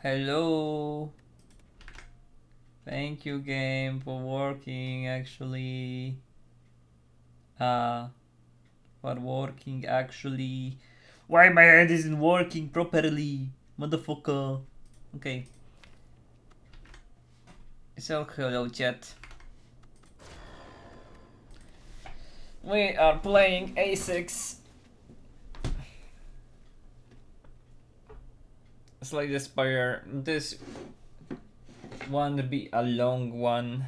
Hello. Thank you, game, for working actually. Uh, for working actually. Why my head isn't working properly? Motherfucker. Okay. So, hello, chat. We are playing A6. It's like the Spire. This one will be a long one.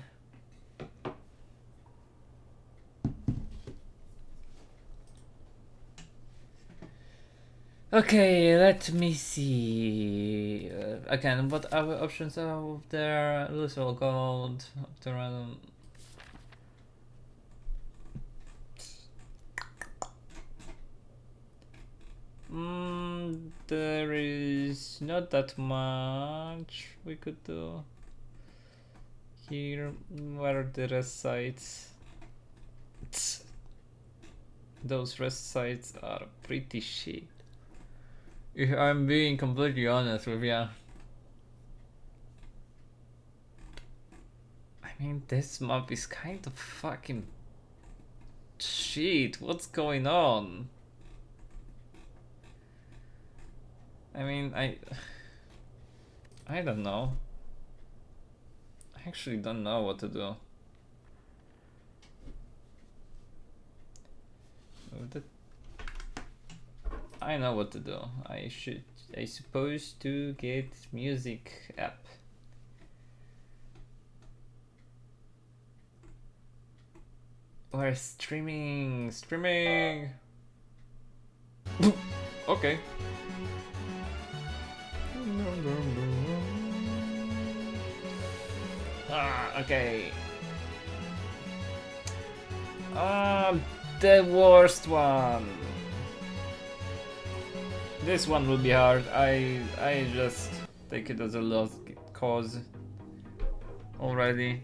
Okay, let me see. Again, what other options are there? Little gold, up to random. There is not that much we could do here. Where are the rest sites? Those rest sites are pretty shit. If I'm being completely honest with you. I mean, this map is kind of fucking shit. What's going on? I mean, I don't know. I actually don't know what to do. I know what to do. I suppose to get music app. We're streaming. Okay. Okay. The worst one. This one will be hard. I just take it as a lost cause already.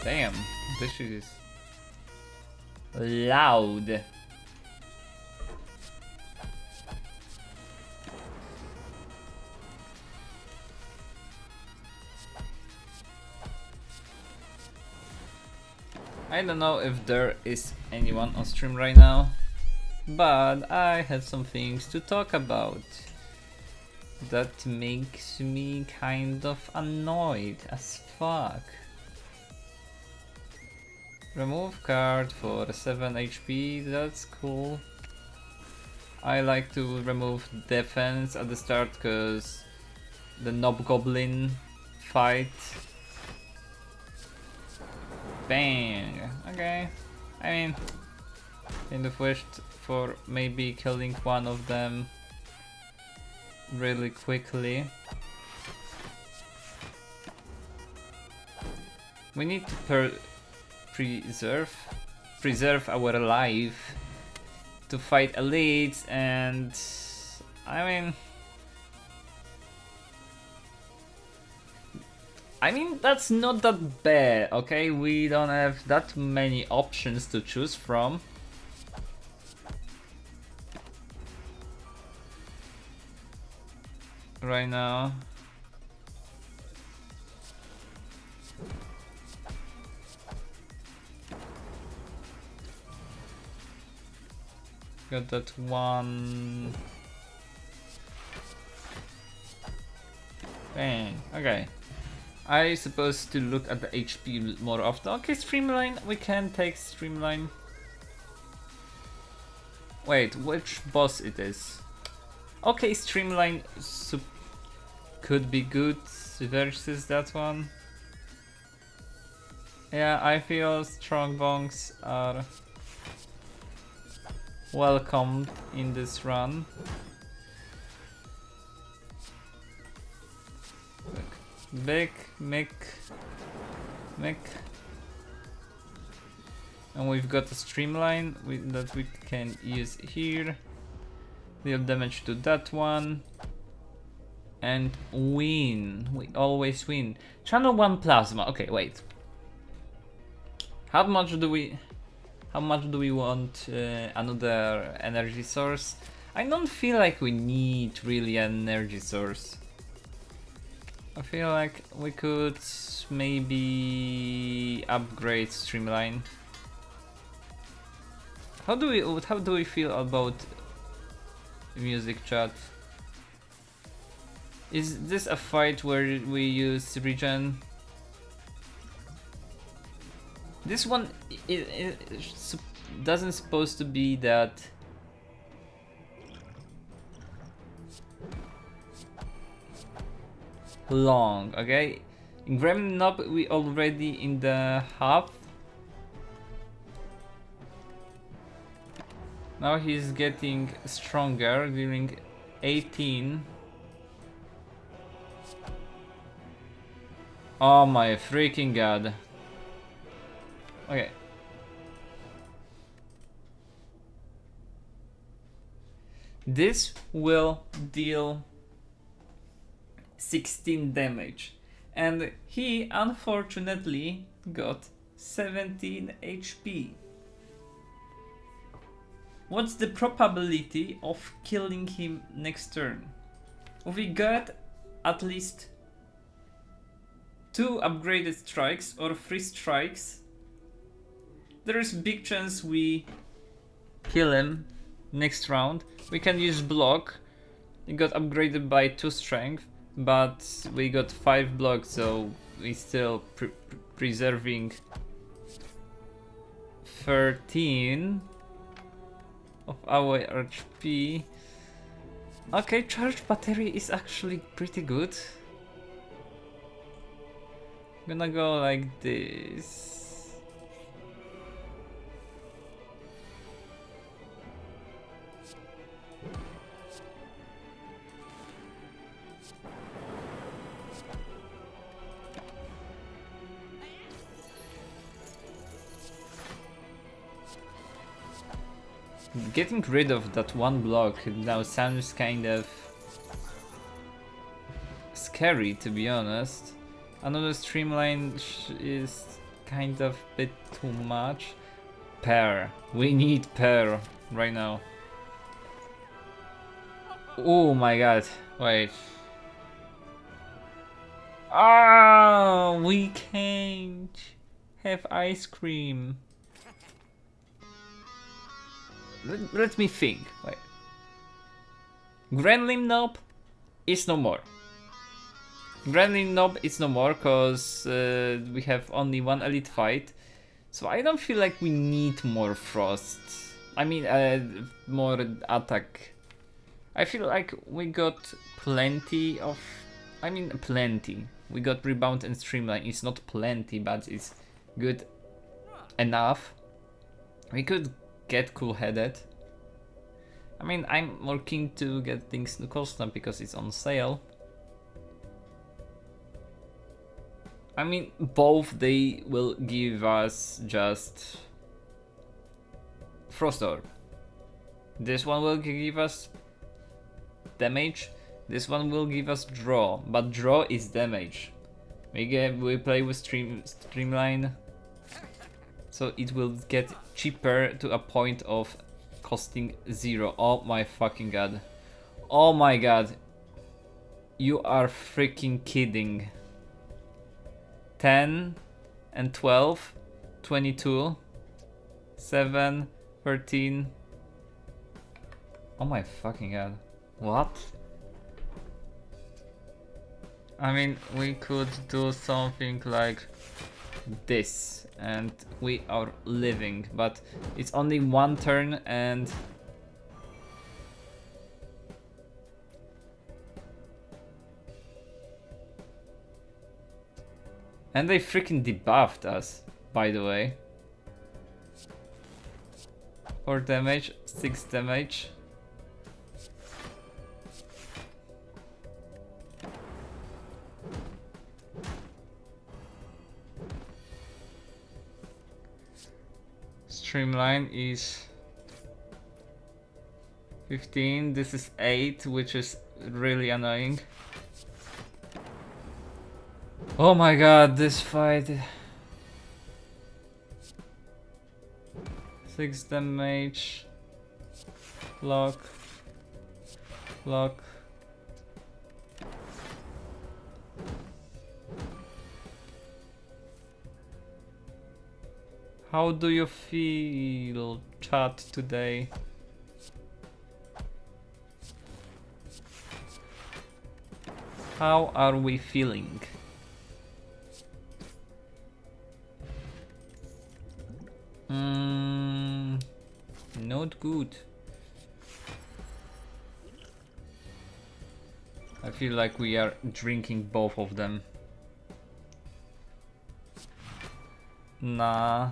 Damn, this is loud. I don't know if there is anyone on stream right now, but I have some things to talk about that makes me kind of annoyed as fuck. Remove card for 7 HP, that's cool. I like to remove defense at the start because the Knob Goblin fight. Bang! Okay. I mean, kind of wished for maybe killing one of them really quickly. We need to preserve our life to fight elites, and I mean that's not that bad, okay? We don't have that many options to choose from. Right now. Got that one. Bang. Okay. I supposed to look at the HP more often. Okay, Streamline. We can take Streamline. Wait, which boss it is? Okay, Streamline could be good versus that one. Yeah, I feel strong bongs are welcomed in this run. Big Mick. And we've got a Streamline that we can use here. Deal damage to that one. And win. We always win. Channel 1 plasma. Okay, wait. How much do we How much do we want another energy source? I don't feel like we need really an energy source. I feel like we could maybe upgrade Streamline. How do we feel about music chat? Is this a fight where we use regen? This one doesn't supposed to be that long, okay? In Gremlin Knob we already in the half. Now he's getting stronger, dealing 18. Oh my freaking god. Okay. This will deal 16 damage. And he unfortunately got 17 HP. What's the probability of killing him next turn? We got at least 2 upgraded strikes or 3 strikes. There is big chance we kill him next round. We can use block. He got upgraded by 2 strength, but we got 5 blocks, so we still preserving 13 of our HP. Okay, charge battery is actually pretty good. I'm gonna go like this. Getting rid of that one block now sounds kind of scary, to be honest. Another streamline is kind of a bit too much. Pair. We need pair right now. Oh my god. Wait. Ah, we can't have ice cream. Let me think. Wait. Gremlin Knob is no more. Gremlin Knob is no more because we have only one elite fight. So I don't feel like we need more frost. I mean, more attack. I feel like we got plenty of... I mean, plenty. We got rebound and streamline. It's not plenty, but it's good enough. We could get cool-headed. I mean, I'm more keen to get things to cold snap because it's on sale. I mean, both they will give us just frost orb. This one will give us damage. This one will give us draw, but draw is damage. We play with streamline, so it will get cheaper to a point of costing 0. Oh my fucking god. Oh my god. You are freaking kidding. 10 and 12, 22, 7, 13. Oh my fucking god. What? I mean, we could do something like this and we are living, but it's only one turn and they freaking debuffed us, by the way. 4 damage, 6 damage. Streamline is 15, this is 8, which is really annoying. Oh my god, this fight. 6 damage. Block. Block. How do you feel, chat, today? How are we feeling? Not good. I feel like we are drinking both of them. Nah.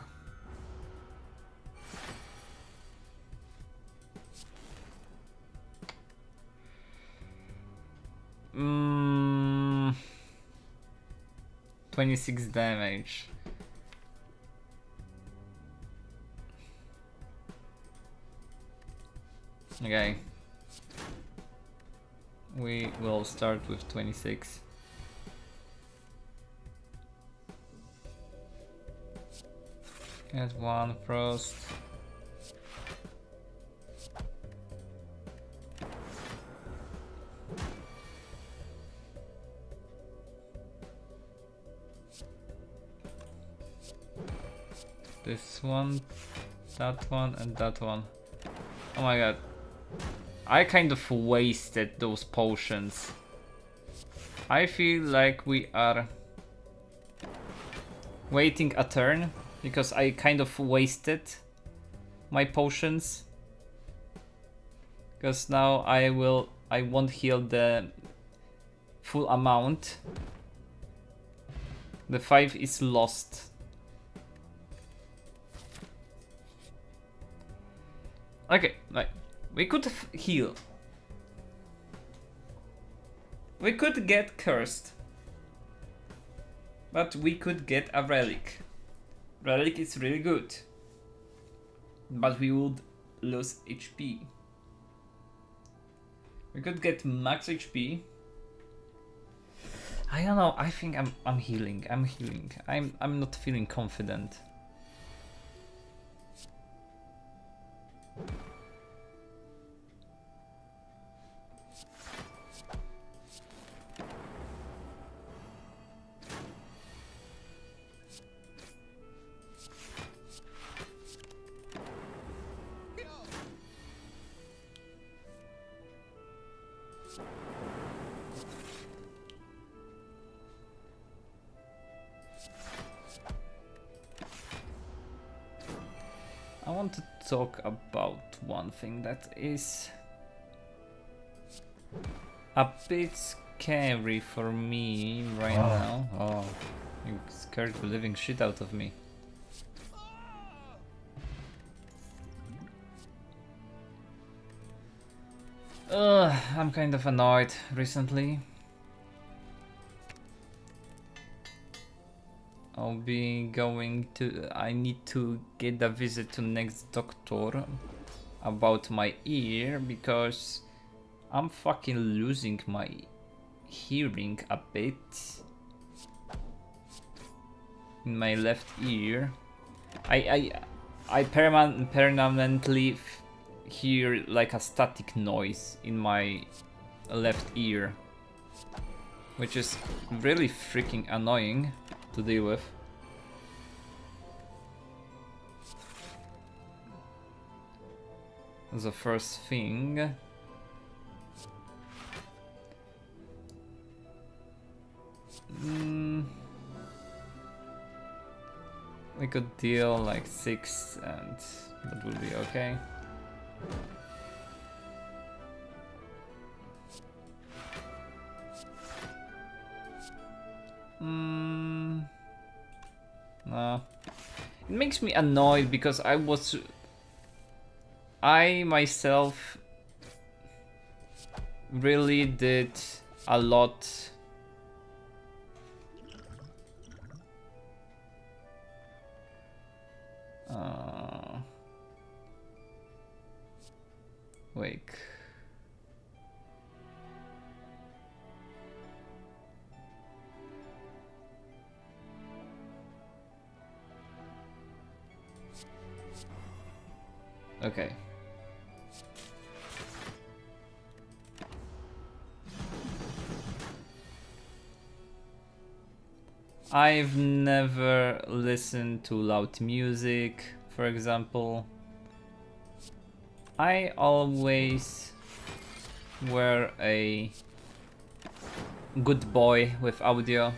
26 damage. Okay. We will start with 26. Get one frost. This one, that one, and that one. Oh my god. I kind of wasted those potions. I feel like we are waiting a turn because I kind of wasted my potions. Because now I won't heal the full amount. The 5 is lost. Okay, like we could heal. We could get cursed. But we could get a relic. Relic is really good. But we would lose HP. We could get max HP. I don't know, I think I'm healing. I'm healing. I'm not feeling confident. I want to talk about one thing that is a bit scary for me right now. Oh, you scared the living shit out of me. I'm kind of annoyed recently. I'll be going to... I need to get a visit to next doctor about my ear because I'm fucking losing my hearing a bit in my left ear. I permanently hear like a static noise in my left ear, which is really freaking annoying to deal with. The first thing. We could deal like 6 and that will be okay. No. It makes me annoyed because I myself really did a lot wake. Okay. I've never listened to loud music, for example. I always were a good boy with audio.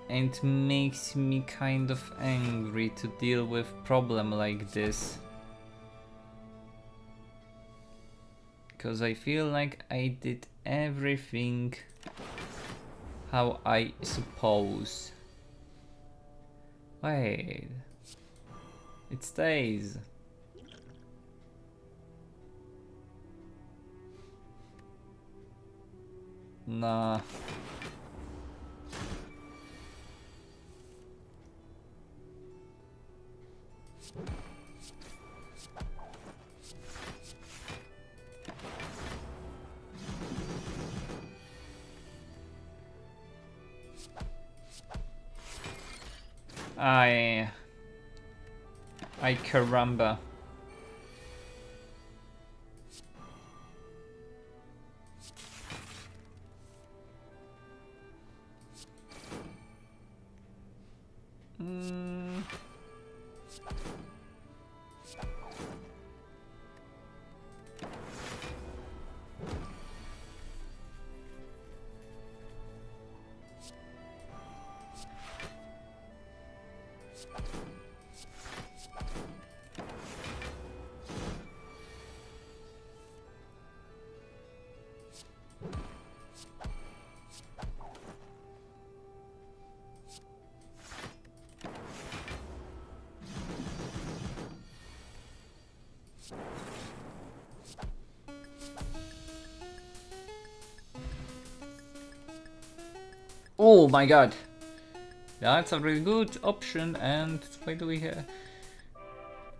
And it makes me kind of angry to deal with problem like this. Because I feel like I did everything how I suppose. Wait. It stays. Nah. Ay caramba. Oh my god. That's a really good option. And why do we have...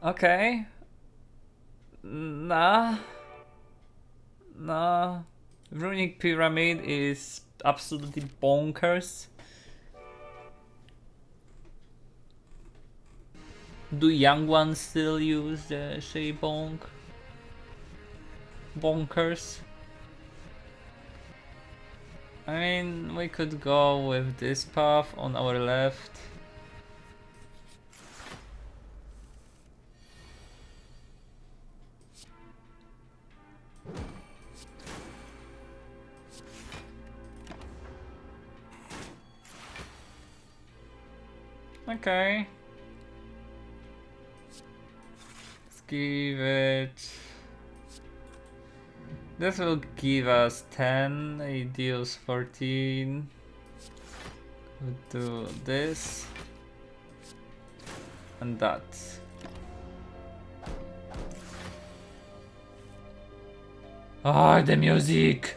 Okay. Nah. Runic Pyramid is absolutely bonkers. Do young ones still use the Shay bonkers? I mean, we could go with this path on our left. Okay. Let's give it... This will give us 10, it deals 14. We'll do this. And that. Ah, the music!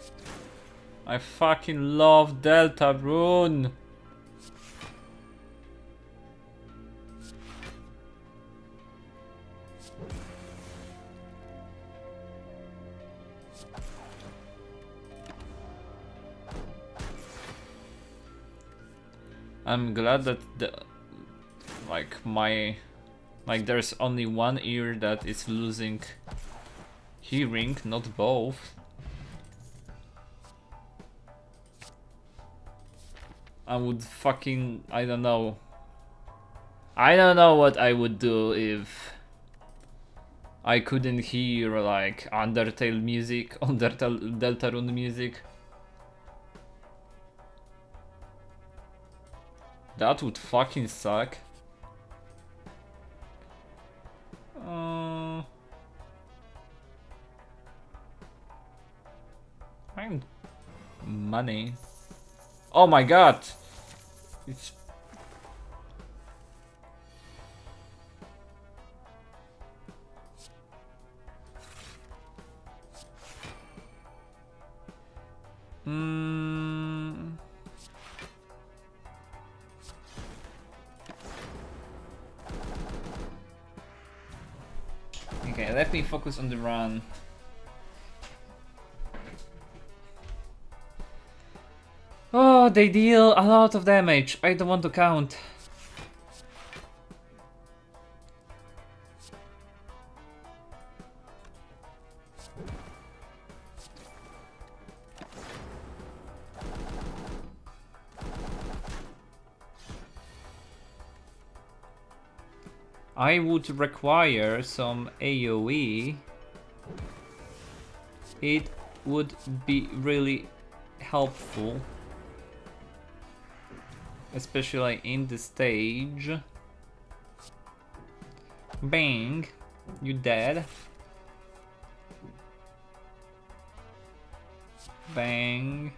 I fucking love Delta Rune! I'm glad that there's only one ear that is losing hearing, not both. I would fucking... I don't know what I would do if I couldn't hear like Undertale music, Deltarune music. That would fucking suck. Find money. Oh my god! It's... Okay, let me focus on the run. Oh, they deal a lot of damage. I don't want to count. I would require some AoE. It would be really helpful, especially in the stage. Bang, you dead. Bang,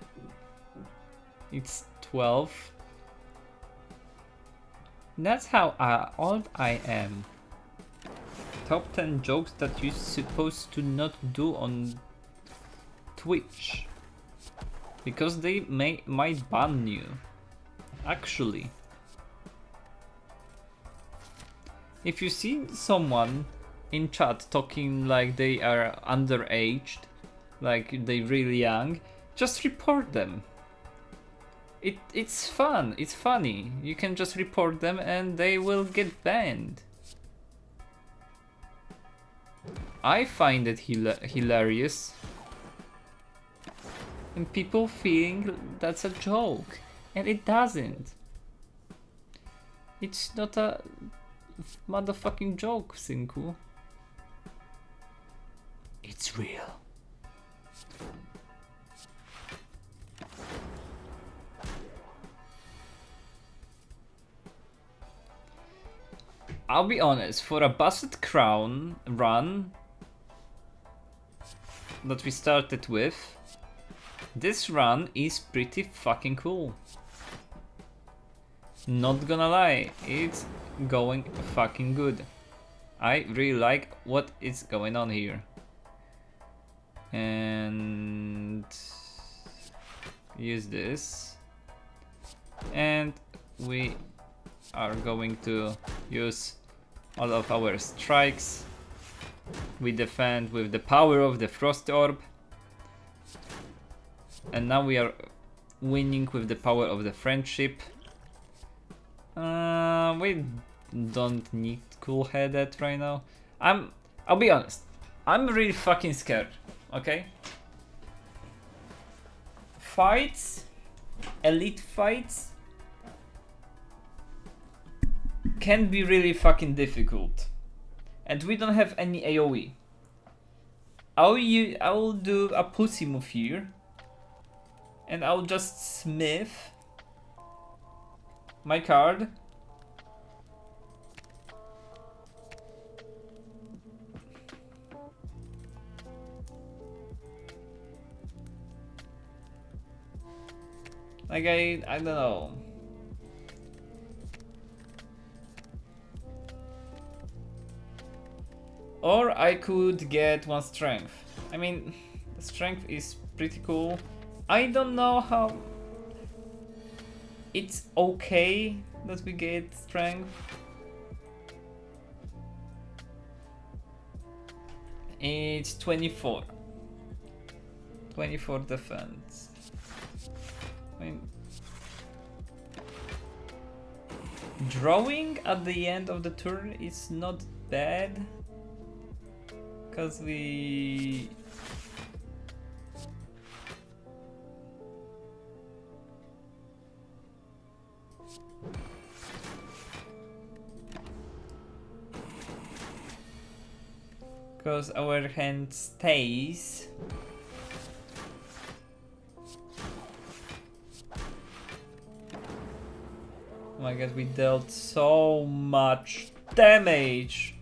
it's 12. That's how old I am. Top 10 jokes that you're supposed to not do on Twitch, because they might ban you. Actually, if you see someone in chat talking like they are underaged, like they're really young, just report them. It's fun, it's funny. You can just report them and they will get banned. I find it hilarious. And people feeling that's a joke. And it doesn't. It's not a motherfucking joke, Sinku. It's real. I'll be honest, for a Basset Crown run that we started with, this run is pretty fucking cool. Not gonna lie, it's going fucking good. I really like what is going on here. And use this. And we are going to use all of our strikes. We defend with the power of the Frost Orb. And now we are winning with the power of the Friendship. We don't need Cool Headed right now. I'll be honest, I'm really fucking scared, okay? Fights, elite fights, can be really fucking difficult. And we don't have any AoE. I'll do a pussy move here. And I'll just smith my card. Like I don't know. Or I could get one strength. I mean, the strength is pretty cool. I don't know how. It's okay that we get strength. It's 24. 24 defense. I mean, drawing at the end of the turn is not bad, because we our hand stays. Oh my god, we dealt so much damage.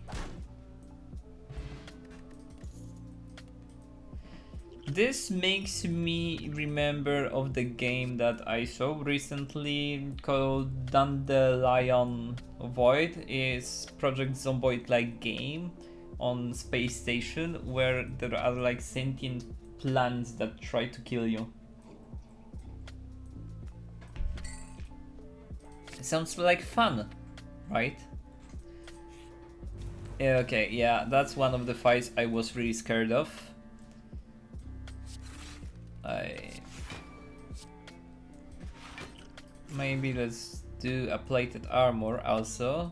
This makes me remember of the game that I saw recently called Dandelion Void. It's Project Zomboid-like game on space station where there are like sentient plants that try to kill you. Sounds like fun, right? Okay, yeah, that's one of the fights I was really scared of. Maybe let's do a plated armor also.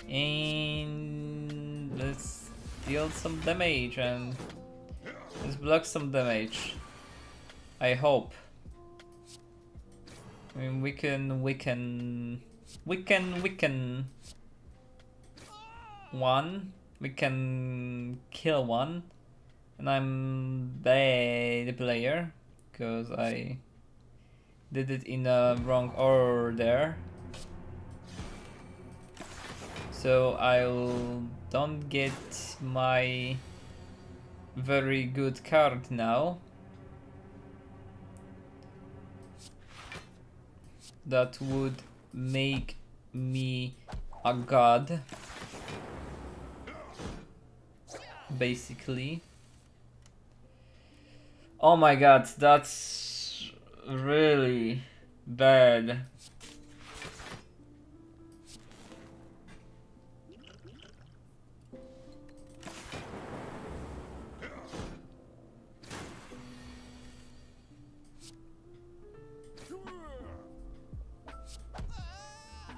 And let's deal some damage and let's block some damage. I hope. I mean, we can. one. We can kill one. And I'm the player, because I did it in a wrong order. So I'll don't get my very good card now. That would make me a god, basically. Oh my god, that's really bad.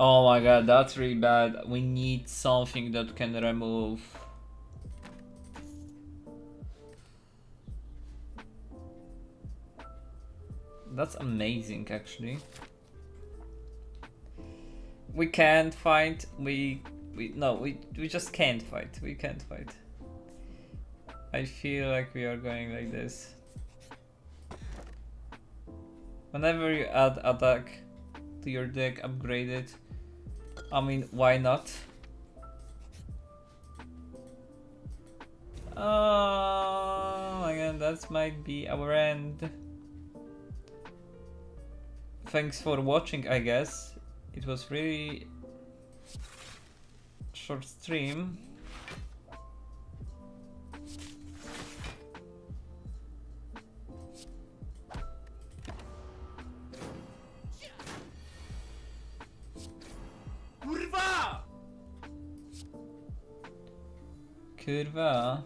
Oh my god, that's really bad. We need something that can remove. That's amazing, actually. We can't fight. We just can't fight. We can't fight. I feel like we are going like this. Whenever you add attack to your deck, upgrade it. I mean, why not? Oh my god, that might be our end. Thanks for watching, I guess. It was really short stream. Kurwa.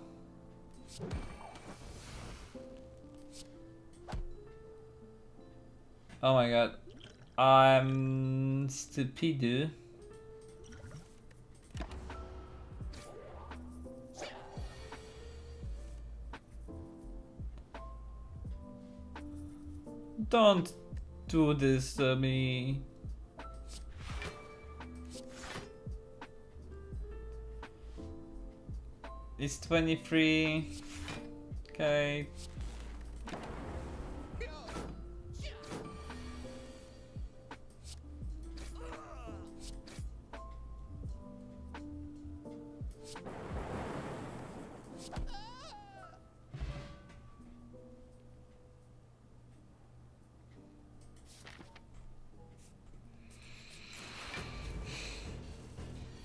Oh my god. I'm stupid. Don't do this to me. It's 23. Okay.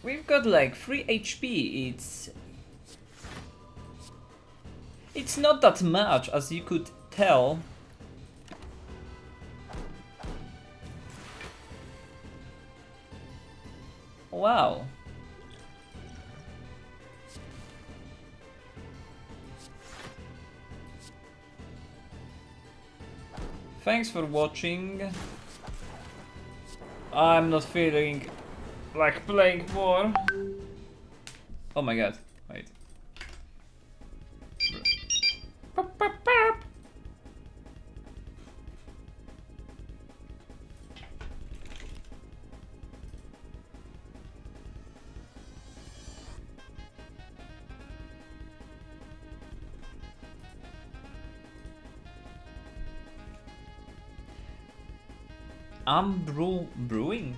We've got like 3 HP. It's not that much, as you could tell. Wow. Thanks for watching. I'm not feeling like playing more. Oh my god, wait. I'm brewing?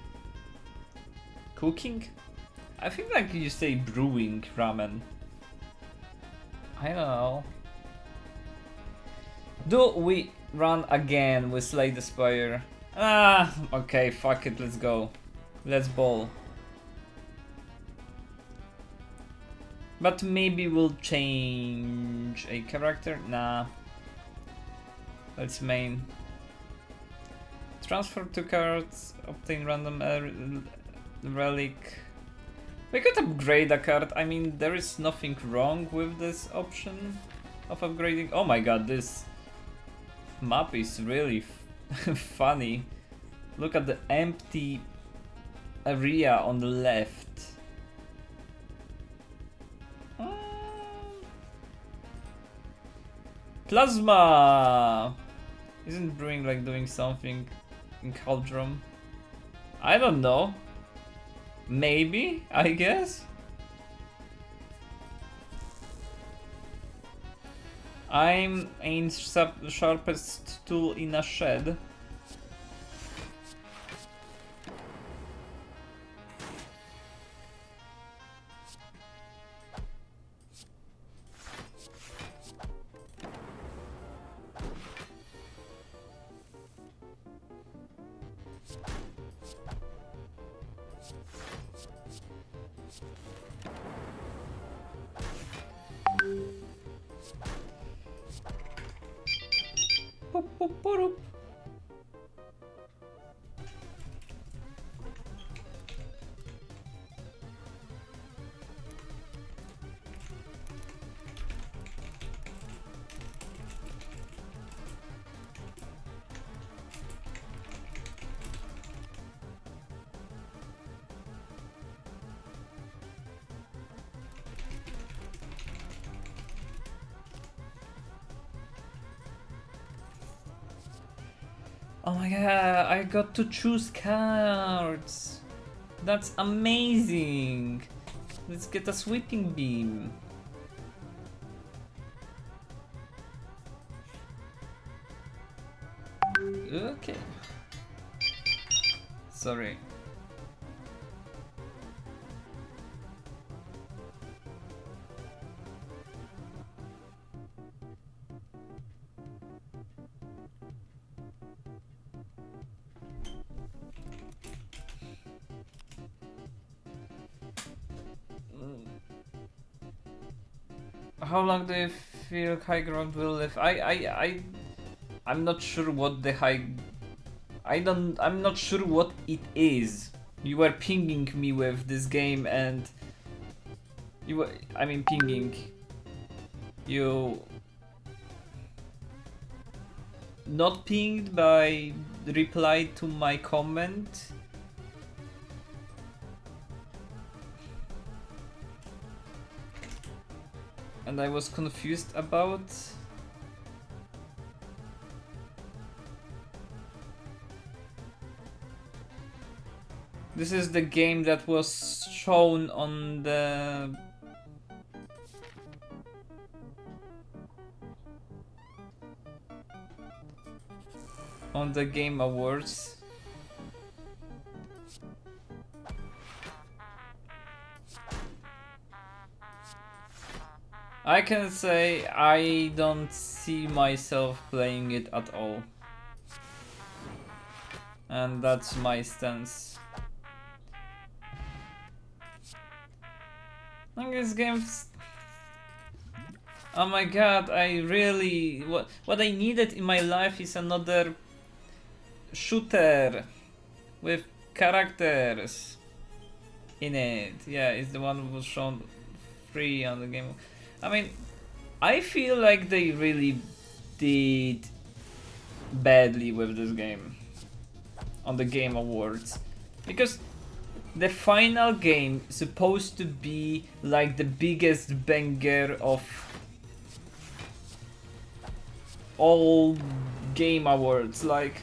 Cooking? I think like you say brewing ramen. I don't know. Do we run again with Slay the Spire? Ah, okay, fuck it, let's go. Let's ball. But maybe we'll change a character? Nah. Let's main. Transfer 2 cards, obtain random relic. We could upgrade a card. I mean, there is nothing wrong with this option of upgrading. Oh my god, this map is really funny. Look at the empty area on the left. Plasma! Isn't brewing like doing something in Cauldron? I don't know. Maybe, I guess. I'm ain't sharpest tool in a shed. Boop, boop, boop. Oh my god, I got to choose cards. That's amazing. Let's get a sweeping beam. Okay. Sorry. How long do you feel high ground will live? I'm not sure what the high. I'm not sure what it is. You were pinging me with this game and you were. I mean, pinging. You. Not pinged by reply to my comment. And I was confused about. This is the game that was shown on the Game Awards. I can say I don't see myself playing it at all. And that's my stance. Like this game's... Oh my god, I really... What I needed in my life is another shooter with characters in it. Yeah, it's the one that was shown free on the game. I mean, I feel like they really did badly with this game on the Game Awards, because the final game is supposed to be like the biggest banger of all Game Awards, like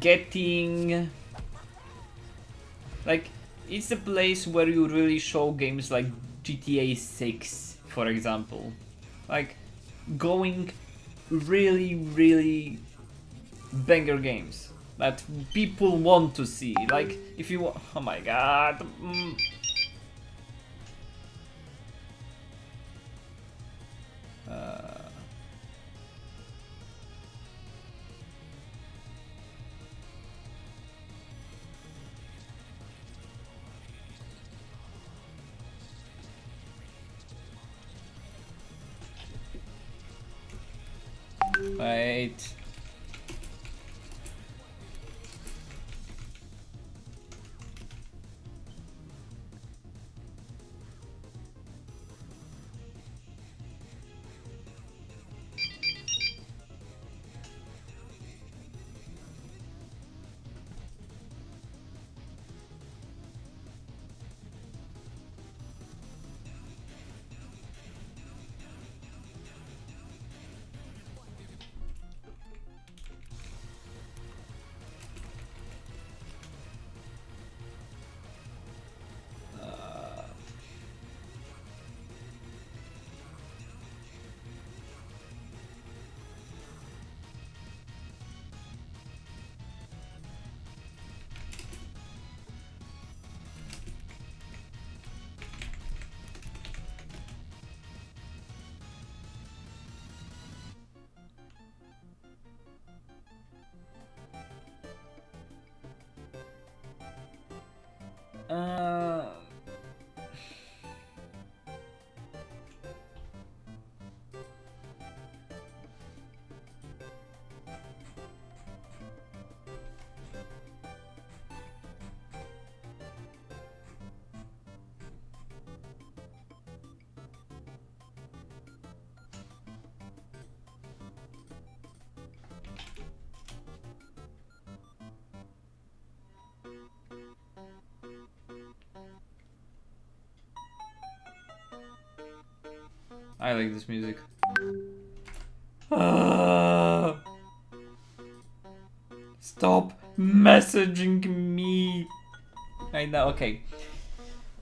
getting like it's a place where you really show games like GTA 6, for example, like going really banger games that people want to see. Like if you want, oh my god. Wait. I like this music. Stop messaging me. Right now, okay.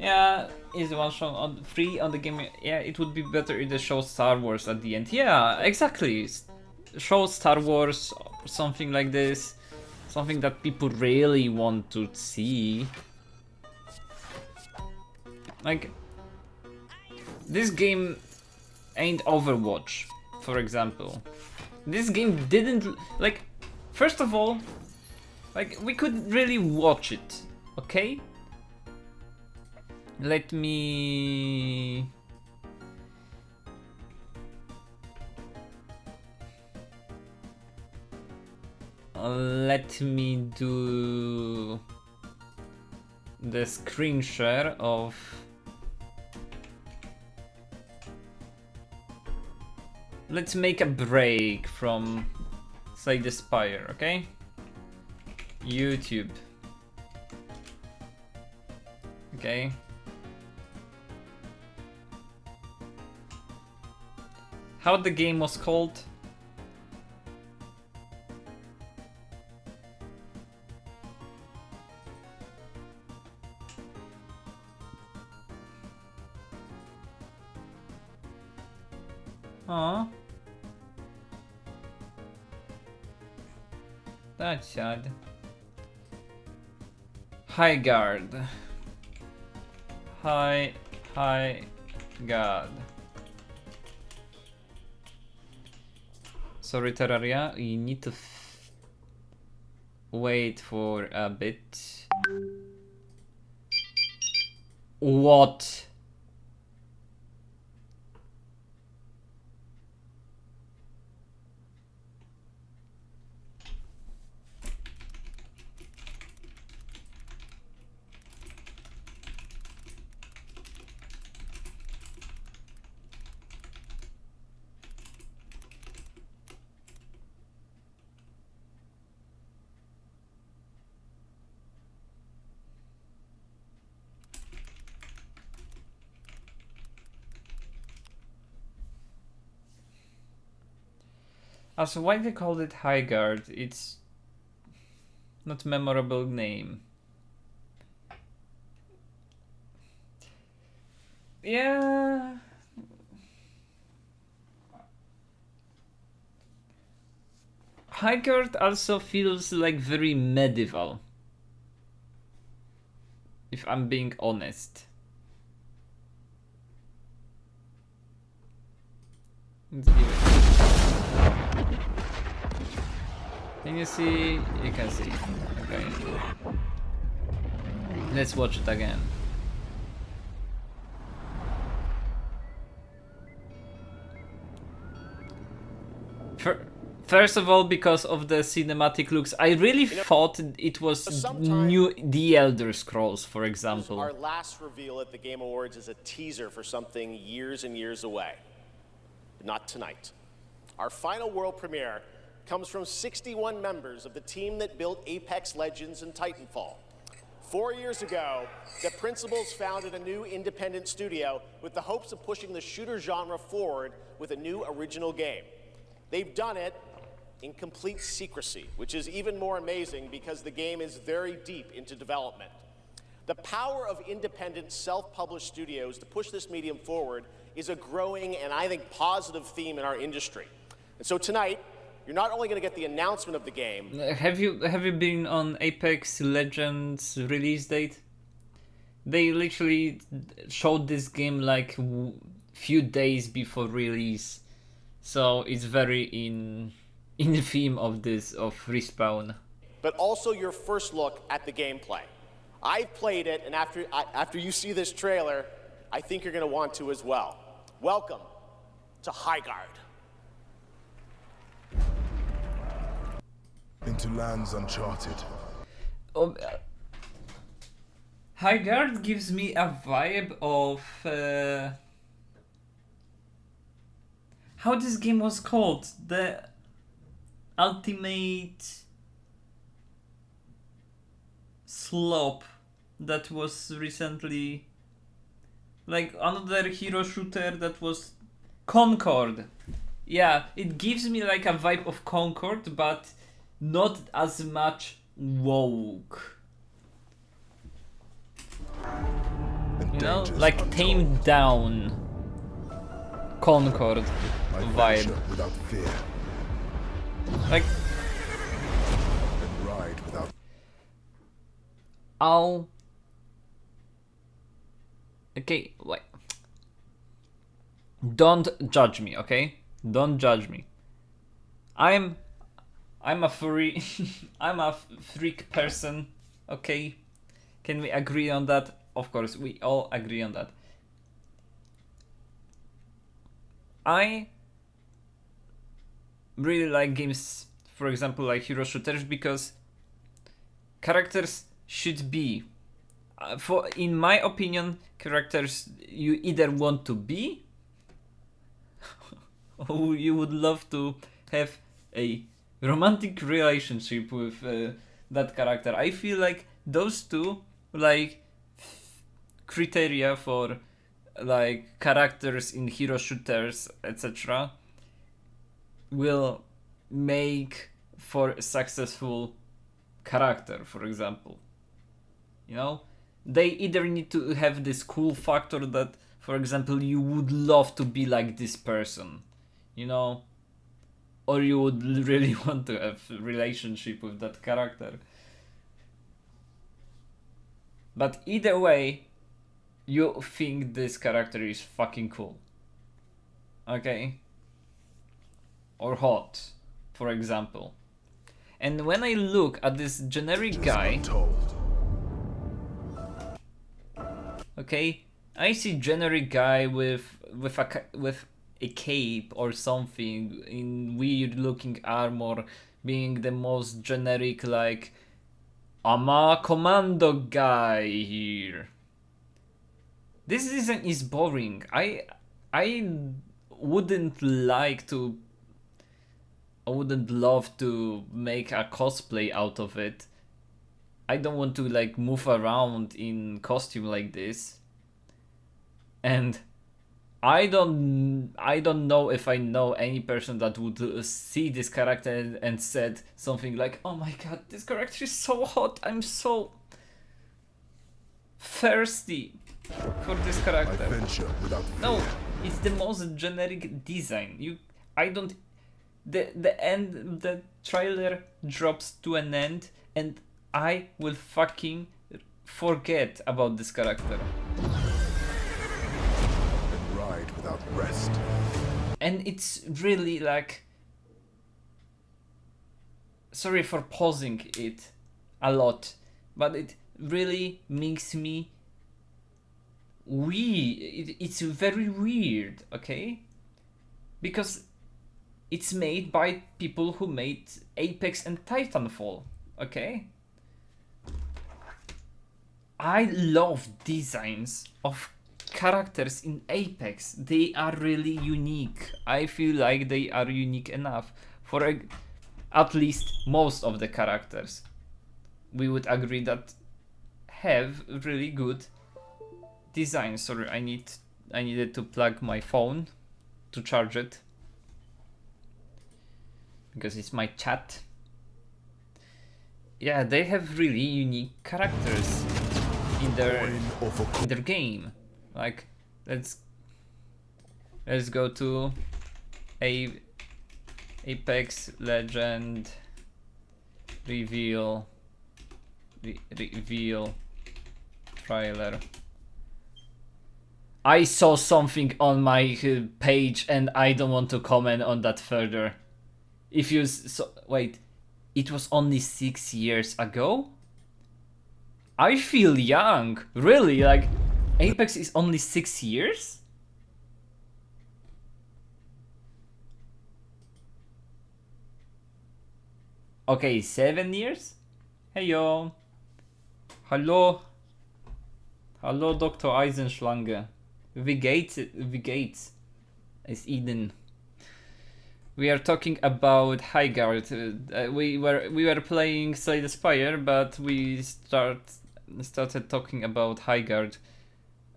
Yeah, is one shown on free on the game? Yeah, it would be better if they show Star Wars at the end. Yeah, exactly. Show Star Wars, something like this, something that people really want to see. Like, this game ain't Overwatch, for example. This game didn't, like, first of all, like, we could really watch it, okay? Let me... Let me do the screen share of... Let's make a break from, say, the Spire, okay? YouTube. Okay. How the game was called? Aww. That's sad. High guard. High guard. Sorry, Terraria, you need to wait for a bit. What? Also, why they called it High Guard? It's not memorable name. Yeah. High Guard also feels like very medieval. If I'm being honest. Let's give it. Can you see? You can see. Okay. Let's watch it again. First of all, because of the cinematic looks, I really thought it was new The Elder Scrolls, for example. Our last reveal at the Game Awards is a teaser for something years and years away. Not tonight. Our final world premiere comes from 61 members of the team that built Apex Legends and Titanfall. 4 years ago, the principals founded a new independent studio with the hopes of pushing the shooter genre forward with a new original game. They've done it in complete secrecy, which is even more amazing because the game is very deep into development. The power of independent, self-published studios to push this medium forward is a growing and I think positive theme in our industry. And so tonight, you're not only going to get the announcement of the game. Have you been on Apex Legends release date? They literally showed this game like few days before release, so it's very in the theme of this of Respawn. But also your first look at the gameplay. I've played it, and after you see this trailer, I think you're going to want to as well. Welcome to High Guard. Into lands uncharted. High Guard gives me a vibe of how this game was called, the Ultimate Slop that was recently, like another hero shooter that was Concord. Yeah, it gives me like a vibe of Concord, but not as much woke. And You know, dangers like untold. tamed down Concord I vibe. venture without fear Like, and ride without. I'll. Okay, like. Don't judge me, okay? Don't judge me. I'm a furry. I'm a freak person, okay? Can we agree on that? Of course, we all agree on that. I really like games, for example, like hero shooters, because characters should be, in my opinion, characters you either want to be or you would love to have a romantic relationship with that character. I feel like those two, like, criteria for like characters in hero shooters, etc., will make for a successful character, for example. You know, they either need to have this cool factor that, for example, you would love to be like this person, you know, or you would really want to have a relationship with that character. But either way, you think this character is fucking cool. Okay? Or hot, for example. And when I look at this generic guy, Untold. okay, I see generic guy with a cape or something in weird looking armor, being the most generic, like, I'm a commando guy here. This season is boring. I wouldn't like to. I wouldn't love to make a cosplay out of it. I don't want to like move around in costume like this. And I don't know if I know any person that would see this character and said something like, "Oh my god, this character is so hot. I'm so thirsty for this I character." venture without fear. No, it's the most generic design. I don't. The trailer drops to an end, and I will fucking forget about this character. And ride without rest. And it's really like, sorry for pausing it a lot, but it really makes me weird. It's very weird, okay? Because it's made by people who made Apex and Titanfall, okay? I love designs of characters in Apex. They are really unique. I feel like they are unique enough for at least most of the characters. We would agree that have really good designs. Sorry, I needed to plug my phone to charge it because it's my chat. Yeah, they have really unique characters in their game. Like, let's go to Apex Legend reveal trailer. I saw something on my page and I don't want to comment on that further. If you wait, it was only 6 years ago? I feel young. Really? Like, Apex is only 6 years? Okay, 7 years? Hey yo. Hallo. Hallo, Dr. Eisenschlange. Wie geht's? It's Eden. We are talking about Highguard. We were playing Slay the Spire, but we started talking about Highguard,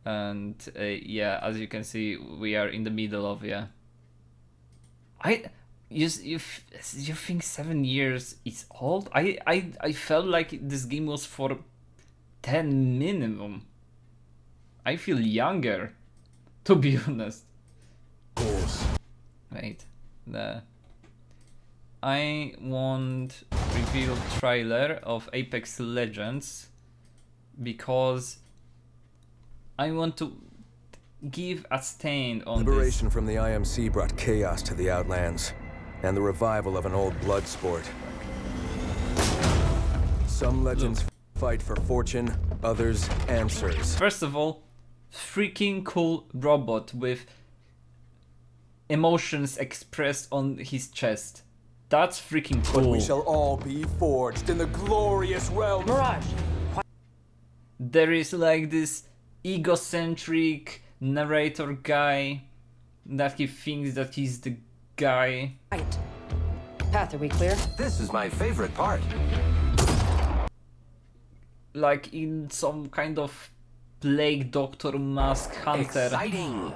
and yeah, as you can see, we are in the middle of You think 7 years is old? I felt like this game was for 10 minimum. I feel younger, to be honest. Wait, I want reveal trailer of Apex Legends because I want to give a stand on Liberation from the IMC brought chaos to the Outlands, and the revival of an old blood sport. Some legends fight for fortune, others answers. First of all, freaking cool robot with emotions expressed on his chest. That's freaking But cool. we shall all be forged in the glorious realm. Mirage. There is like this egocentric narrator guy that he thinks that he's the guy. Right. Path, are we clear? This is my favorite part. Like in some kind of plague doctor mask hunter. Exciting.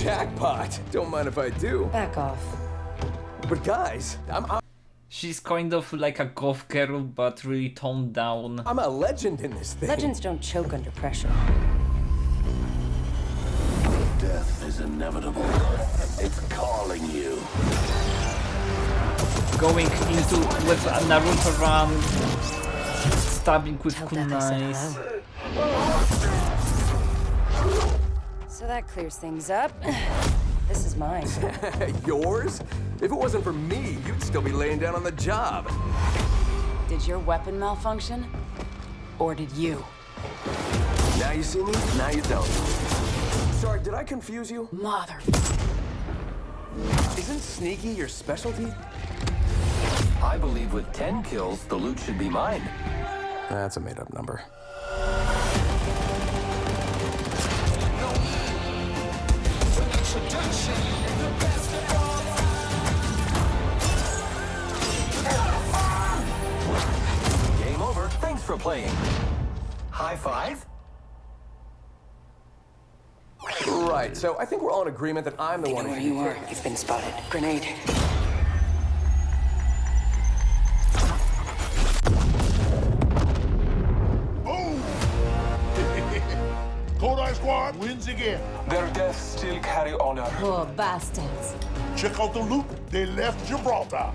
Jackpot. Don't mind if I do. Back off. But guys, She's kind of like a goth girl but really toned down. I'm a legend in this thing. Legends don't choke under pressure. Death is inevitable. It's calling you. Going into with a Naruto run, stabbing with Tell Death I said kunais. hello. So that clears things up. This is mine. Yours? If it wasn't for me, you'd still be laying down on the job. Did your weapon malfunction? Or did you? Now you see me, now you don't. Sorry, did I confuse you? Mother. Isn't sneaky your specialty? I believe with 10 kills, the loot should be mine. That's a made-up number. Game over. Thanks for playing. High five? Right, so I think we're all in agreement that I'm the They one know who... where you are. You've been spotted. Grenade. Boom! Kodai Squad wins again. Their deaths still carry honor. Poor bastards. Check out the loot. They left Gibraltar.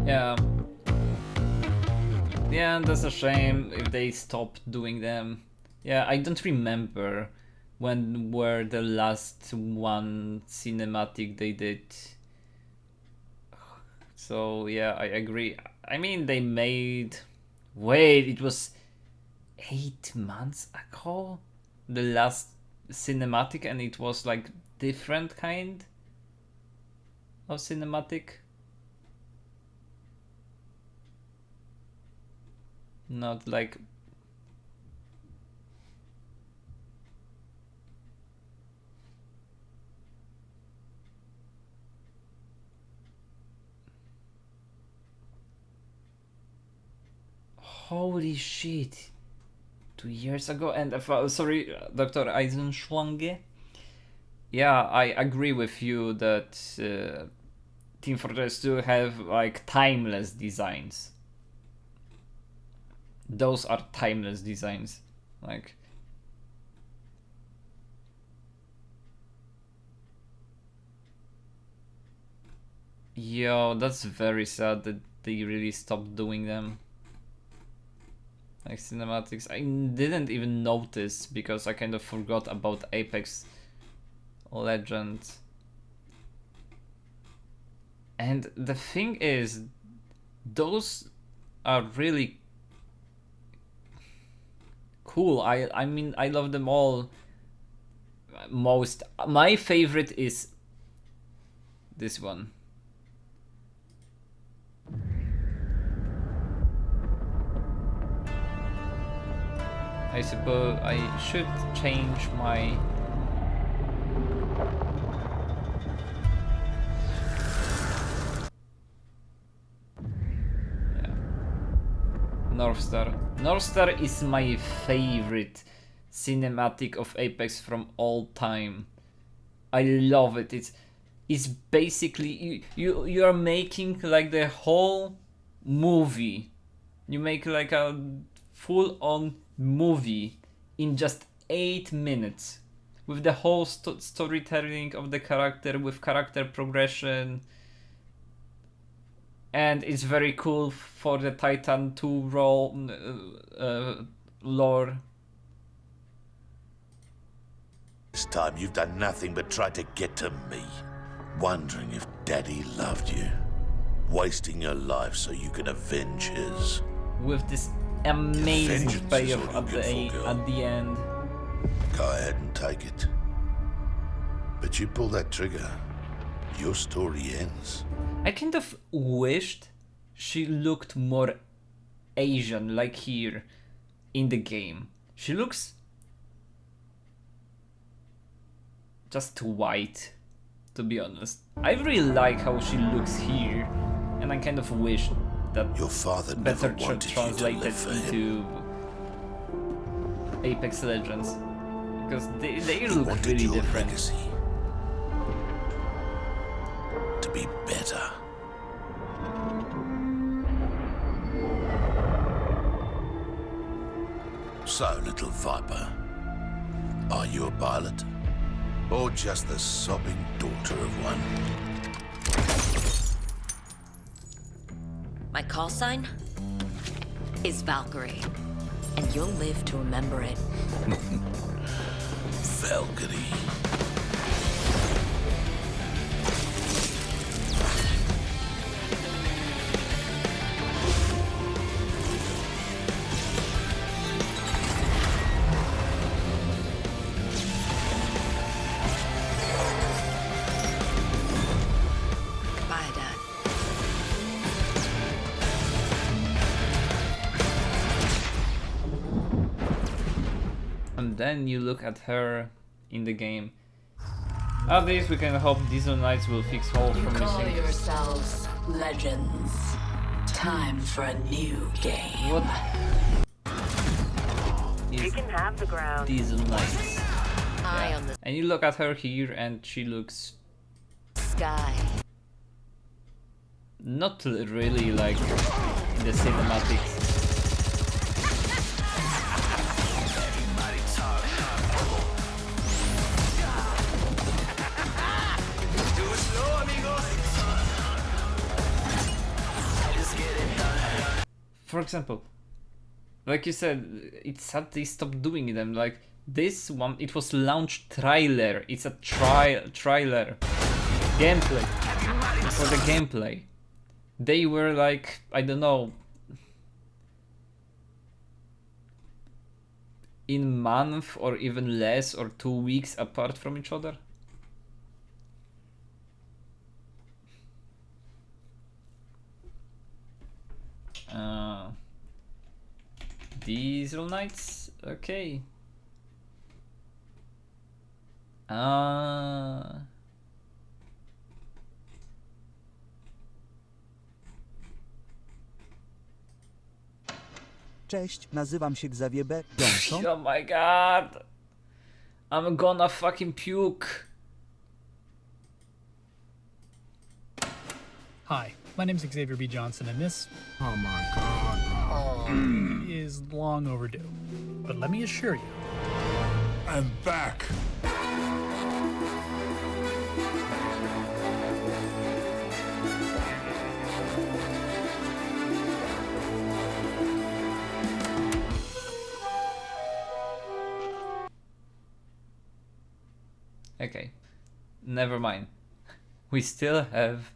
Yeah. Yeah, that's a shame if they stopped doing them. Yeah, I don't remember when were the last one cinematic they did. So yeah, I agree. I mean, they made... Wait, it was 8 months ago? The last cinematic, and it was like different kind of cinematic? Not like... Holy shit! 2 years ago, and sorry, Dr. Eisenschlange. Yeah, I agree with you that Team Fortress 2 have like timeless designs. Those are timeless designs. Like, yo, that's very sad that they really stopped doing them. Like cinematics, I didn't even notice because I kind of forgot about Apex Legends. And the thing is, those are really cool. I mean, I love them all. Most, my favorite is this one. I suppose I should change my North Star. North Star is my favorite cinematic of Apex from all time. I love it. It's basically you are making like the whole movie. You make like a full-on movie in just 8 minutes with the whole storytelling of the character, with character progression. And it's very cool for the Titan 2 lore. This time you've done nothing but try to get to me. Wondering if Daddy loved you. Wasting your life so you can avenge his. With this amazing Vengeance is payoff all at you get for, girl. at the end. Go ahead and take it. But you pull that trigger, your story ends. I kind of wished she looked more Asian, like here in the game. She looks just white, to be honest. I really like how she looks here, and I kind of wish that Your father better never wanted you to translated live for him. into Apex Legends, because they He look wanted really your different. legacy to be better. So, little Viper, are you a pilot? Or just the sobbing daughter of one? My call sign is Valkyrie, and you'll live to remember it. Valkyrie. Goodbye, Dad. And then you look at her in the game. At least we can hope Diesel Knights will fix holes from Call missing. yourselves legends. Time for a new game. What You is can have the ground. Diesel Knights? Eye on the And you look at her here and she looks sky. not really like in the cinematics. For example, like you said, it's sad they stopped doing them. Like this one, it was launch trailer. It's a trailer gameplay for the gameplay. They were like, I don't know, in month or even less, or 2 weeks apart from each other. Diesel Knights, okay. Cześć, nazywam się Xavier B. Johnson. Oh my god, I'm gonna fucking puke. Hi, my name's Xavier B. Johnson, and this Oh my God. is long overdue. But let me assure you, I'm back. Okay, never mind. We still have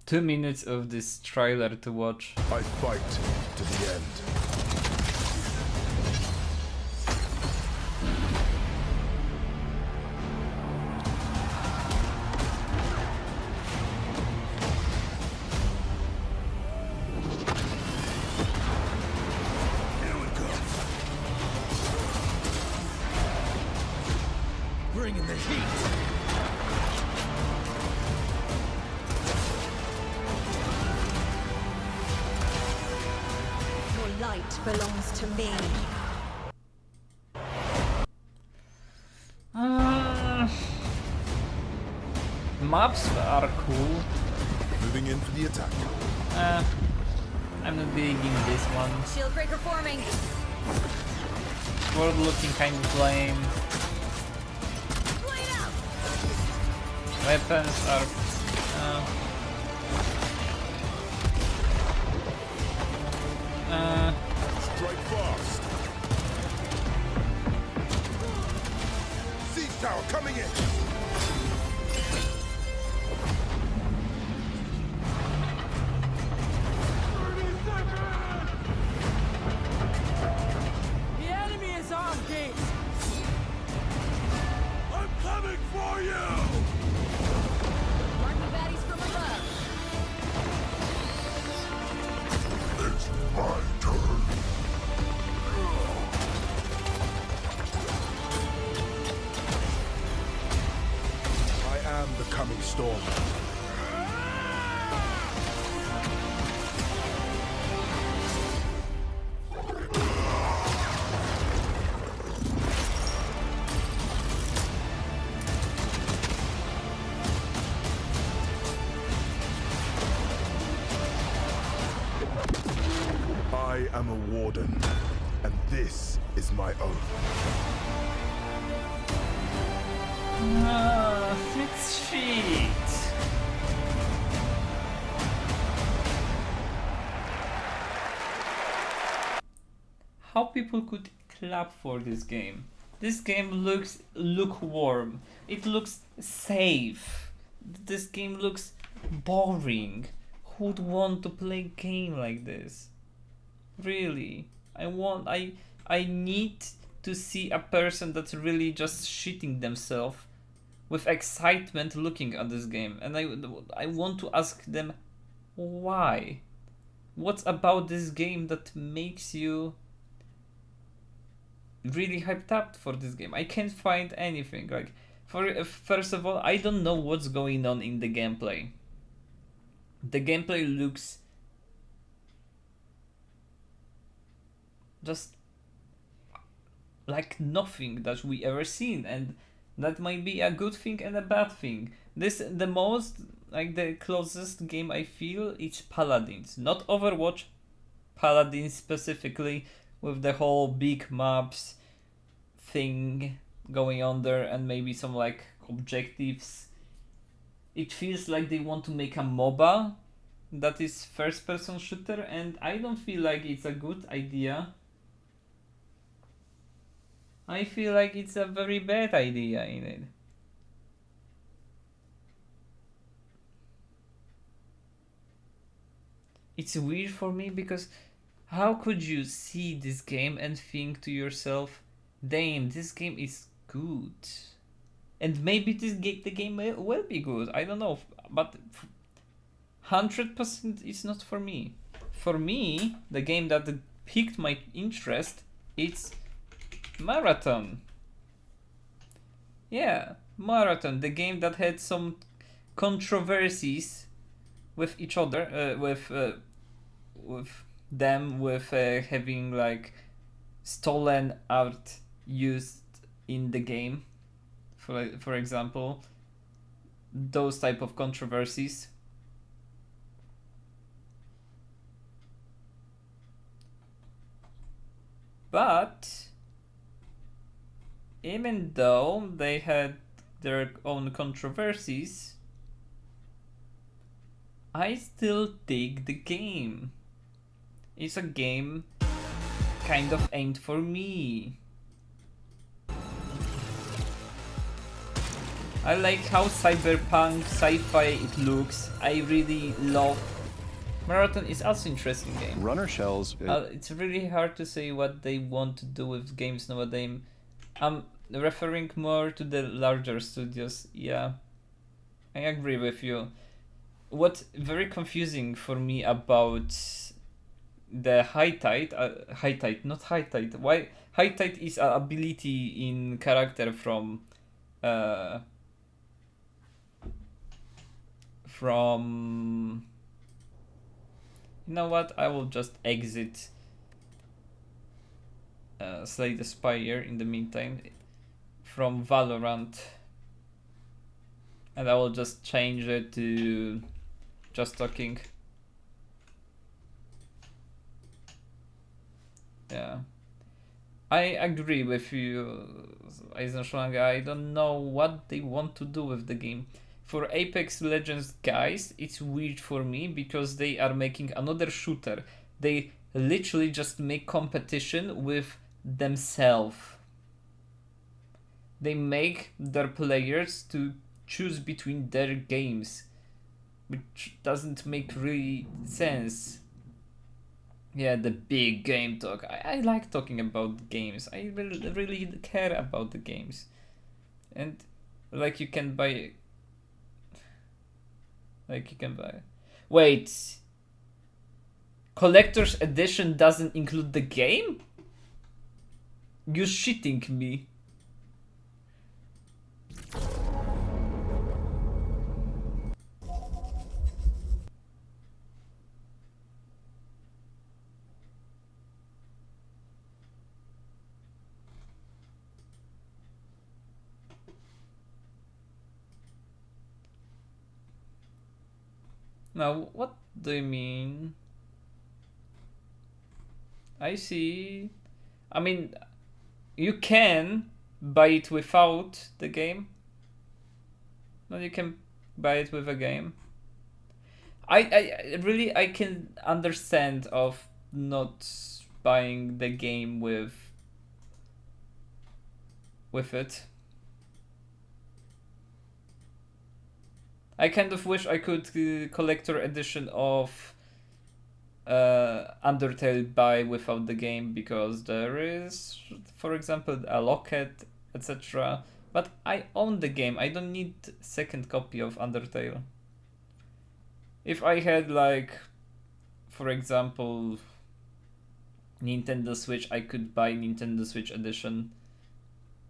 2 minutes of this trailer to watch. I fight to the end. Here we go. Bringing the heat. belongs to me. Maps are cool. Moving in for the attack. I'm not digging this one. Shield breaker forming. World looking kind of lame. Weapons are. Strike fast. Siege tower coming in. The enemy is on gate. I'm coming for you. Marking baddies from above. It's my turn. I am the coming storm. I am a warden, and this is my oath. It's shit. How people could clap for this game? This game looks lukewarm. It looks safe. This game looks boring. Who'd want to play a game like this? Really? I need to see a person that's really just shitting themselves with excitement looking at this game, and I want to ask them why. What's about this game that makes you really hyped up for this game? I can't find anything. Like, first of all, I don't know what's going on in the gameplay. The gameplay looks just like nothing that we ever seen, and that might be a good thing and a bad thing. The most, like, the closest game I feel is Paladins, not Overwatch, Paladins specifically, with the whole big maps thing going on there and maybe some like objectives. It feels like they want to make a MOBA that is first person shooter, and I don't feel like it's a good idea. I feel like it's a very bad idea in it. It's weird for me because how could you see this game and think to yourself, damn, this game is good. And maybe the game will be good, I don't know, but 100% is not for me. For me, the game that piqued my interest, it's Marathon. Yeah, Marathon, the game that had some controversies with each other, with having like stolen art used in the game, for example, those type of controversies. But even though they had their own controversies, I still dig the game. It's a game kind of aimed for me. I like how cyberpunk, sci-fi it looks. I really love. Marathon is also an interesting game. Runner shells. It's really hard to say what they want to do with games nowadays. I'm referring more to the larger studios. Yeah, I agree with you. What's very confusing for me about the high tide, not high tide. Why high tide is an ability in character from you know what? I will just exit Slay the Spire in the meantime from Valorant, and I will just change it to just talking. Yeah, I agree with you, Eisenschlanger. I don't know what they want to do with the game. For Apex Legends guys, it's weird for me because they are making another shooter. They literally just make competition with themselves. They make their players to choose between their games, which doesn't make really sense. Yeah, the big game talk. I like talking about games. I really care about the games. And like you can buy... Wait. Collector's Edition doesn't include the game? You're shitting me. Now, what do you mean? I see. I mean, you can buy it without the game. No, you can buy it with a game. I really, I can understand of not buying the game with it. I kind of wish I could collector edition of Undertale buy without the game, because there is, for example, a locket, etc. But I own the game. I don't need second copy of Undertale. If I had, like, for example, Nintendo Switch, I could buy Nintendo Switch edition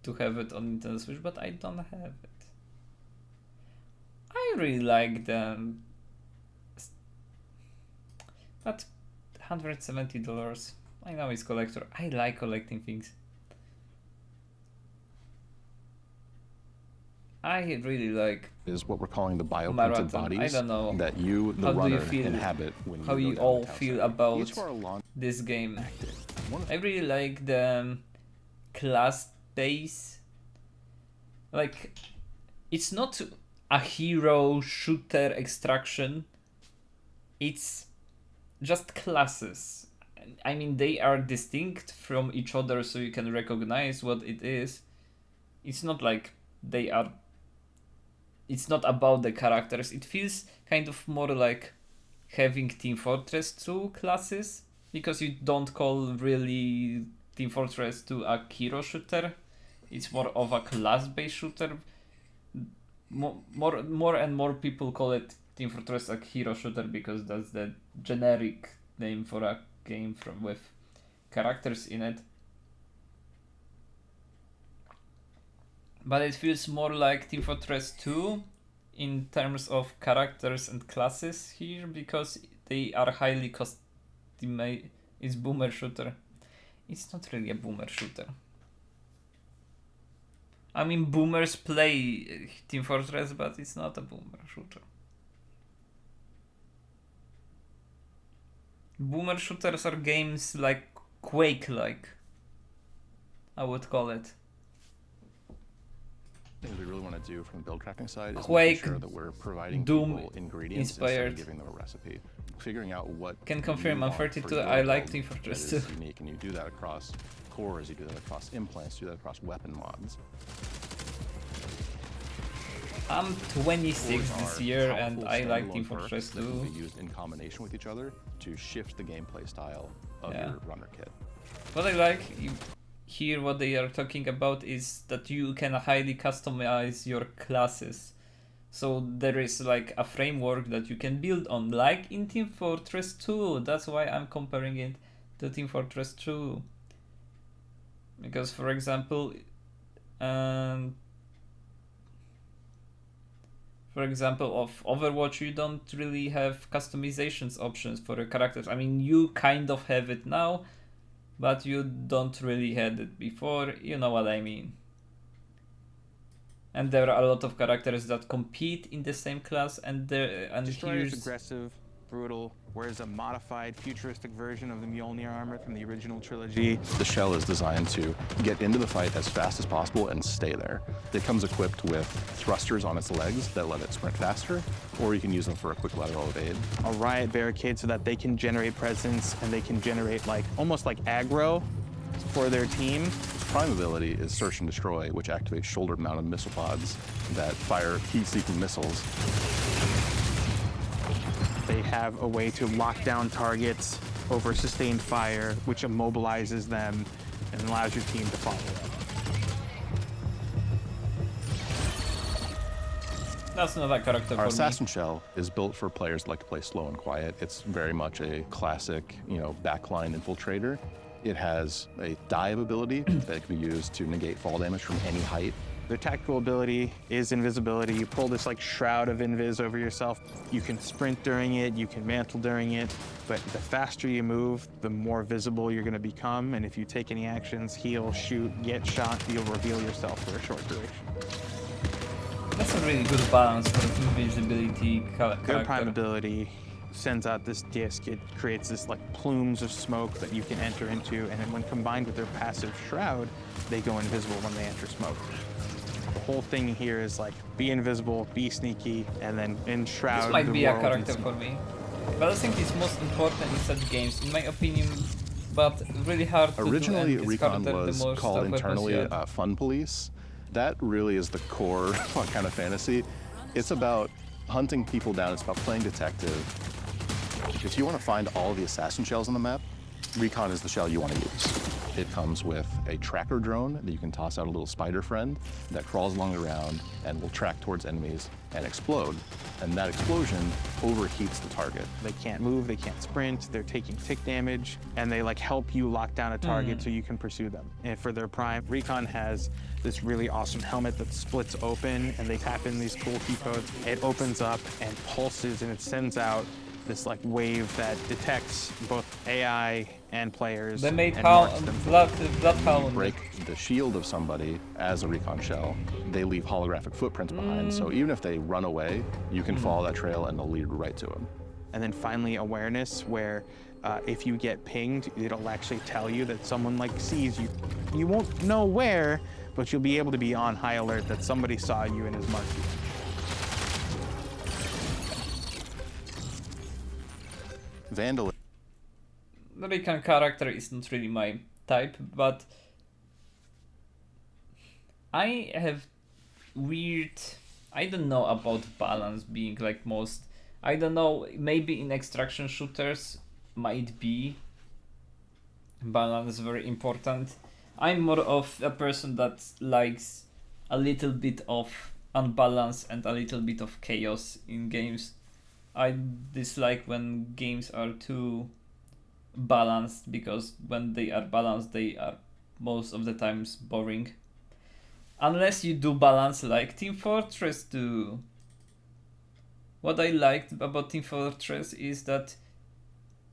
to have it on Nintendo Switch, but I don't have it. I really like them, but $170. I know it's collector. I like collecting things. I really like is what we're calling the bioprinted Marathon. bodies I don't know that you, the runner, inhabit when how you you go all down the feel townside. about this game. I really like the class base. Like, it's not a hero shooter extraction. It's just classes. I mean, they are distinct from each other, so you can recognize what it is. It's not like they are... It's not about the characters. It feels kind of more like having Team Fortress 2 classes, because you don't call really Team Fortress 2 a hero shooter. It's more of a class-based shooter. More and more people call it Team Fortress a hero shooter because that's the generic name for a game with characters in it. But it feels more like Team Fortress 2 in terms of characters and classes here, because they are highly custom-made. It's boomer shooter. It's not really a boomer shooter. I mean, boomers play Team Fortress, but it's not a boomer shooter. Boomer shooters are games like Quake-like, I would call it. Things we really want to do from the build crafting side is Quake, making sure that we're providing Doom people ingredients instead inspired. of giving them a recipe. Figuring out what Can confirm, I'm 32, I like Team Fortress 2. Unique, and you do that across cores, you do that across implants, you do that across weapon mods. I'm 26 this year and I like Team Fortress 2. That can be used in combination with each other to shift the gameplay style of your runner kit. What I like here, what they are talking about is that you can highly customize your classes. So there is like a framework that you can build on, like in Team Fortress 2. That's why I'm comparing it to Team Fortress 2. Because, for example, of Overwatch, you don't really have customizations options for your characters. I mean, you kind of have it now, but you don't really had it before, you know what I mean. And there are a lot of characters that compete in the same class, and Destroyer is here's aggressive, brutal, wears a modified, futuristic version of the Mjolnir armor from the original trilogy. The shell is designed to get into the fight as fast as possible and stay there. It comes equipped with thrusters on its legs that let it sprint faster, or you can use them for a quick lateral evade. A riot barricade so that they can generate presence and they can generate like almost like aggro for their team. Its prime ability is Search and Destroy, which activates shoulder-mounted missile pods that fire heat-seeking missiles. They have a way to lock down targets over sustained fire, which immobilizes them and allows your team to follow up. that's not a character Our for Assassin me. Shell is built for players that like to play slow and quiet. It's very much a classic, backline infiltrator. It has a dive ability that can be used to negate fall damage from any height. Their tactical ability is invisibility. You pull this like shroud of invis over yourself. You can sprint during it, you can mantle during it, but the faster you move, the more visible you're gonna become. And if you take any actions, heal, shoot, get shot, you'll reveal yourself for a short duration. That's a really good balance for invisibility Their character. prime ability sends out this disc. It creates this like plumes of smoke that you can enter into, and then when combined with their passive shroud, they go invisible when they enter smoke. The whole thing here is like be invisible, be sneaky, and then enshroud This might the be a world in character smoke. for me. But I think it's most important in such games, in my opinion, but really hard to Originally, do, and it's Recon harder the was more called stuff weapons internally you have. Fun Police. That really is the core kind of fantasy. It's about hunting people down. It's about playing detective. If you want to find all the assassin shells on the map, Recon is the shell you want to use. It comes with a tracker drone that you can toss out a little spider friend that crawls along the ground and will track towards enemies and explode. And that explosion overheats the target. They can't move, they can't sprint, they're taking tick damage, and they like help you lock down a target so you can pursue them. And for their prime, Recon has this really awesome helmet that splits open, and they tap in these cool key codes. It opens up and pulses, and it sends out this like wave that detects both AI and players. They made and marks them for Bloodhound. Break the shield of somebody as a Recon shell, they leave holographic footprints behind. So even if they run away, you can follow that trail and they'll lead right to them. And then finally awareness, where if you get pinged, it'll actually tell you that someone like sees you. You won't know where, but you'll be able to be on high alert that somebody saw you and has marked you. Vandal. The Recon character is not really my type, but I have weird, I don't know about balance being like most, I don't know, maybe in extraction shooters might be balance very important. I'm more of a person that likes a little bit of unbalance and a little bit of chaos in games. I dislike when games are too balanced, because when they are balanced, they are most of the times boring. Unless you do balance like Team Fortress 2. What I liked about Team Fortress is that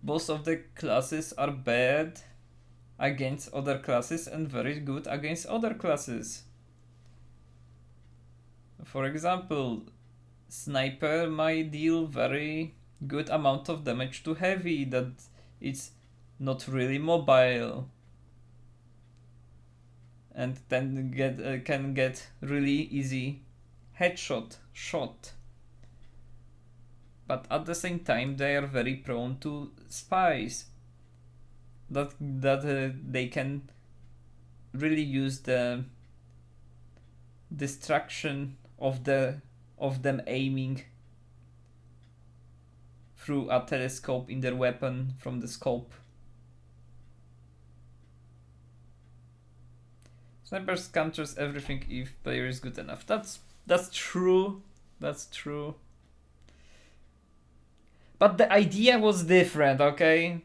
most of the classes are bad against other classes and very good against other classes. For example, Sniper might deal very good amount of damage to heavy, that it's not really mobile, and then can get really easy headshot shot. But at the same time, they are very prone to spies. That they can really use the distraction of them aiming through a telescope in their weapon from the scope. Snipers counters everything if player is good enough. That's true. That's true. But the idea was different, okay?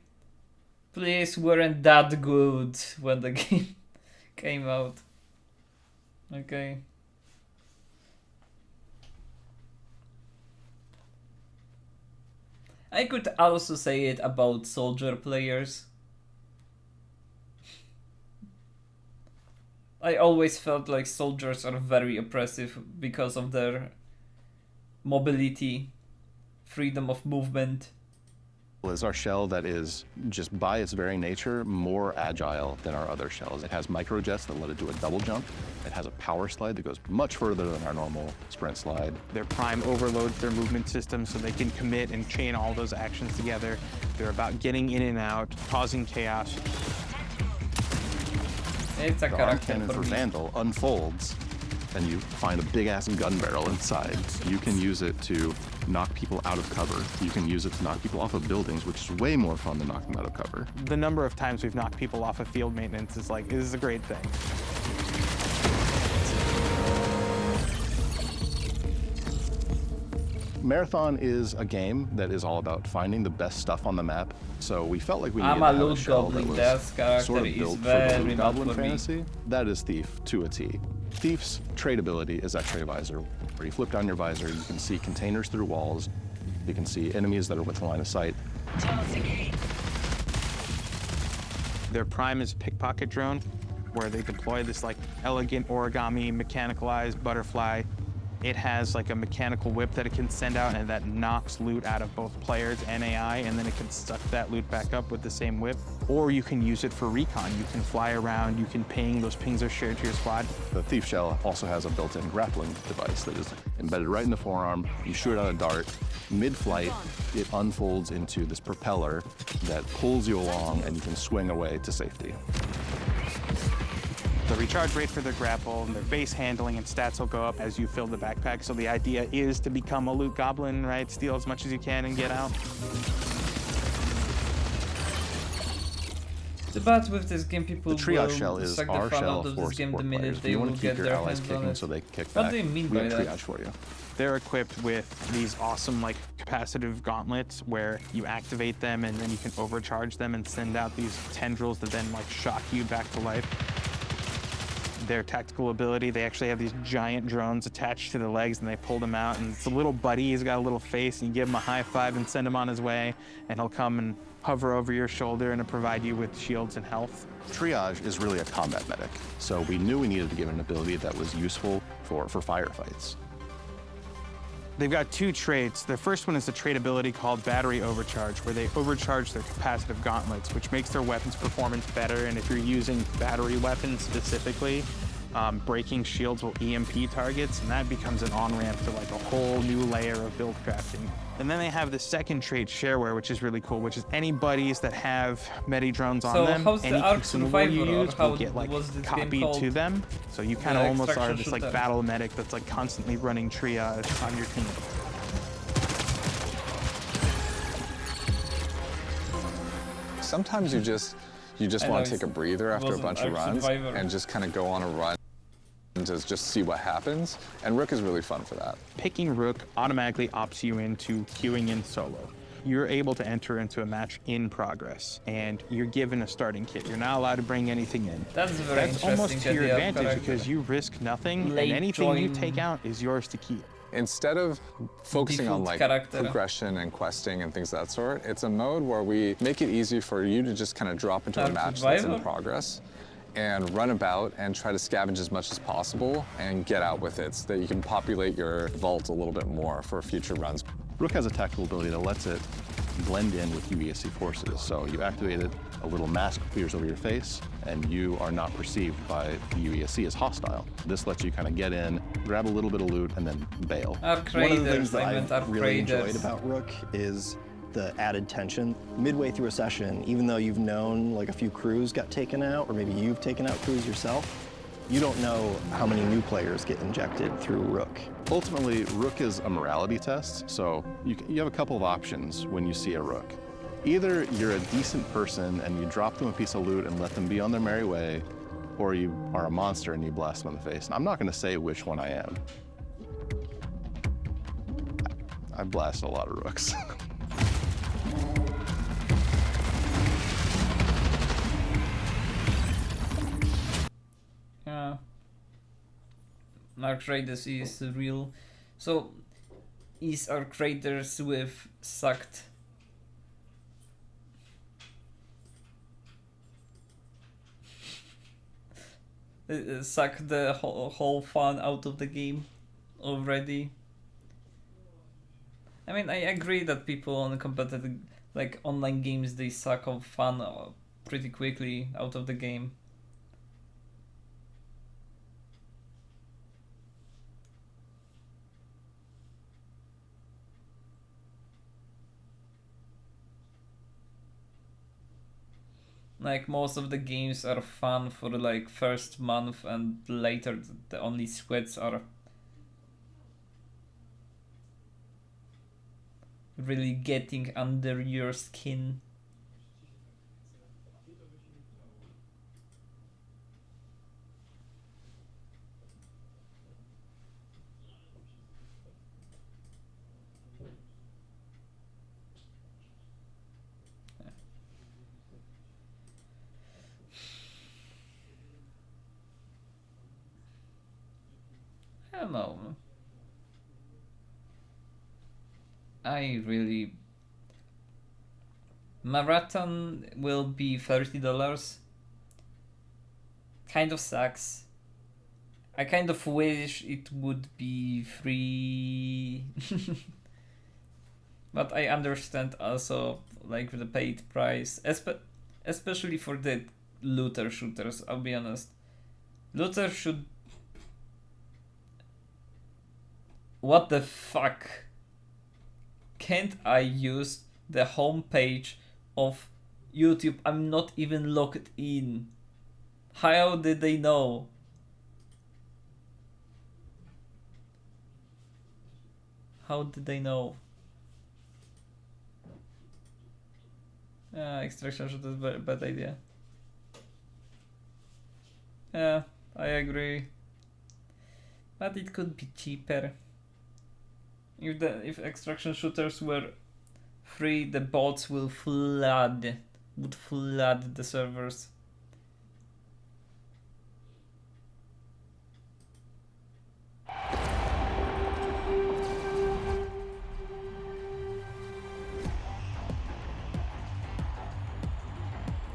Players weren't that good when the game came out. Okay. I could also say it about soldier players. I always felt like soldiers are very oppressive because of their mobility, freedom of movement. Is our shell that is just by its very nature more agile than our other shells. It has microjets that let it do a double jump. It has a power slide that goes much further than our normal sprint slide. Their prime overloads their movement system so they can commit and chain all those actions together. They're about getting in and out, causing chaos. It's a the arm cannon for Vandal unfolds, and you find a big-ass gun barrel inside. You can use it to knock people out of cover. You can use it to knock people off of buildings, which is way more fun than knocking them out of cover. The number of times we've knocked people off of field maintenance is like, this is a great thing. Marathon is a game that is all about finding the best stuff on the map. So we felt like we needed I'm to a have a loot shell that goblin. That was character sort of is built for the very loot not goblin for me. fantasy. That is Thief to a T. Thief's tradability is X-ray visor, where you flip down your visor, you can see containers through walls, you can see enemies that are within line of sight. Their prime is pickpocket drone, where they deploy this like elegant origami mechanicalized butterfly. It has like a mechanical whip that it can send out and that knocks loot out of both players and AI, and then it can suck that loot back up with the same whip. Or you can use it for recon. You can fly around, you can ping, those pings are shared to your squad. The Thief shell also has a built-in grappling device that is embedded right in the forearm. You shoot out a dart. Mid-flight, it unfolds into this propeller that pulls you along and you can swing away to safety. The recharge rate for their grapple, their base handling and stats will go up as you fill the backpack. So the idea is to become a loot goblin, right? Steal as much as you can and get out. But with this game, people The triage will shell is suck the our fun shell out of for this game the support minute players. If they you will want to keep get your their allies hands on kicking it. so they kick What back, do you mean we by have that? triage for you. They're equipped with these awesome like capacitive gauntlets where you activate them and then you can overcharge them and send out these tendrils that then like shock you back to life. Their tactical ability, they actually have these giant drones attached to the legs and they pull them out, and it's a little buddy, he's got a little face, and you give him a high five and send him on his way, and he'll come and hover over your shoulder and provide you with shields and health. Triage is really a combat medic, so we knew we needed to give it an ability that was useful for firefights. They've got two traits. The first one is a trait ability called Battery Overcharge, where they overcharge their capacitive gauntlets, which makes their weapons performance better. And if you're using battery weapons specifically, breaking shields will EMP targets, and that becomes an on-ramp to like a whole new layer of build crafting. And then they have the second trait, Shareware, which is really cool, which is any buddies that have medi drones on them, how's the any Ark consumable you Survivor, or use how will get like was this game copied called? to them. So you kind of The almost are extraction this like shooter. battle medic that's like constantly running triage on your team. Sometimes you just want to take a breather after a bunch of runs and just kind of go on a run and just see what happens. And Rook is really fun for that. Picking Rook automatically opts you into queuing in solo. You're able to enter into a match in progress, and you're given a starting kit. You're not allowed to bring anything in. That's very That's almost interesting to your idea of advantage character. because you risk nothing, Late and anything you join. take out is yours to keep. Instead of focusing on Default like character. progression and questing and things of that sort, it's a mode where we make it easy for you to just kind of drop into a Ark match that's in Survivor? progress and run about and try to scavenge as much as possible and get out with it so that you can populate your vault a little bit more for future runs. Rook has a tactical ability that lets it blend in with UESC forces. So you activate it, a little mask appears over your face, and you are not perceived by the UESC as hostile. This lets you kind of get in, grab a little bit of loot, and then bail. Ark One of the Raiders, things that I meant I've Ark really enjoyed Raiders. about Rook is the added tension. Midway through a session, even though you've known like a few crews got taken out, or maybe you've taken out crews yourself, you don't know how many new players get injected through Rook. Ultimately, Rook is a morality test, so you have a couple of options when you see a Rook. Either you're a decent person and you drop them a piece of loot and let them be on their merry way, or you are a monster and you blast them in the face. And I'm not going to say which one I am. I've blasted a lot of Rooks. Yeah. Ark Raiders is real. So, is Ark Raiders with sucked? suck the whole fun out of the game already. I mean, I agree that people on competitive, like online games, they suck of fun pretty quickly out of the game. Like most of the games are fun for like first month, and later the only sweats are really getting under your skin. I don't know. I really... Marathon will be $30. Kind of sucks. I kind of wish it would be free. But I understand also like the paid price, especially for the looter shooters, I'll be honest. Looter should... What the fuck? Can't I use the homepage of YouTube? I'm not even logged in. How did they know? How did they know? Extraction shot is a bad idea. Yeah, I agree. But it could be cheaper. If extraction shooters were free, the bots would flood the servers.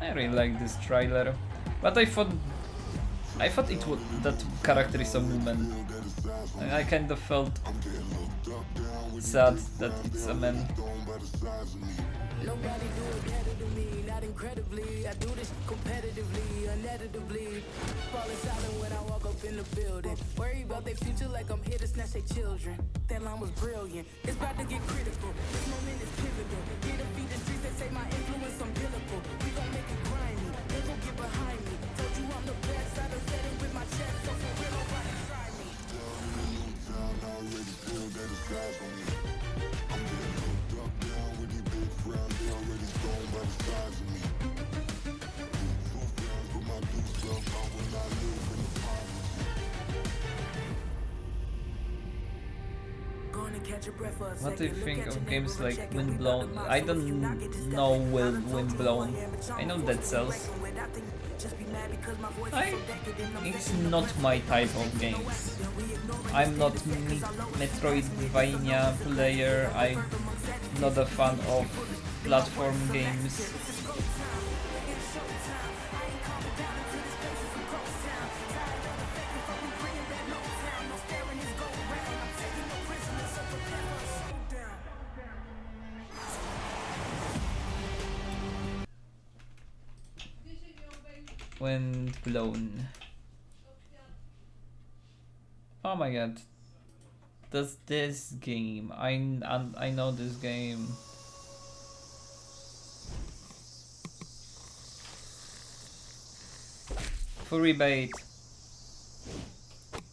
I really like this trailer, but I thought it would, that character is a woman. I kind of felt sad that it's a man. Nobody do it better than me, not incredibly. I do this competitively, uneditably. Falling silent when I walk up in the building. Worry about their future like I'm here to snatch their children. That line was brilliant. It's about to get critical. This moment is pivotal. Get to feed the streets, they say my influence umbilical. We gon' make it grimy. They gon' get behind me. Told you I'm the best. I done said it with my chest, so for real, nobody try me. Already feel that it's lies on me. I'm getting hooked up down with these big friends. They already gone by the size of me. Two friends with my new stuff. I will not live in the poverty. What do you think of games like Windblown? I don't know Windblown. I know Dead Cells. It's not my type of games. I'm not Metroidvania player. I'm not a fan of platform games. Windblown. Oh my god. Does this game? I know this game. Free bait.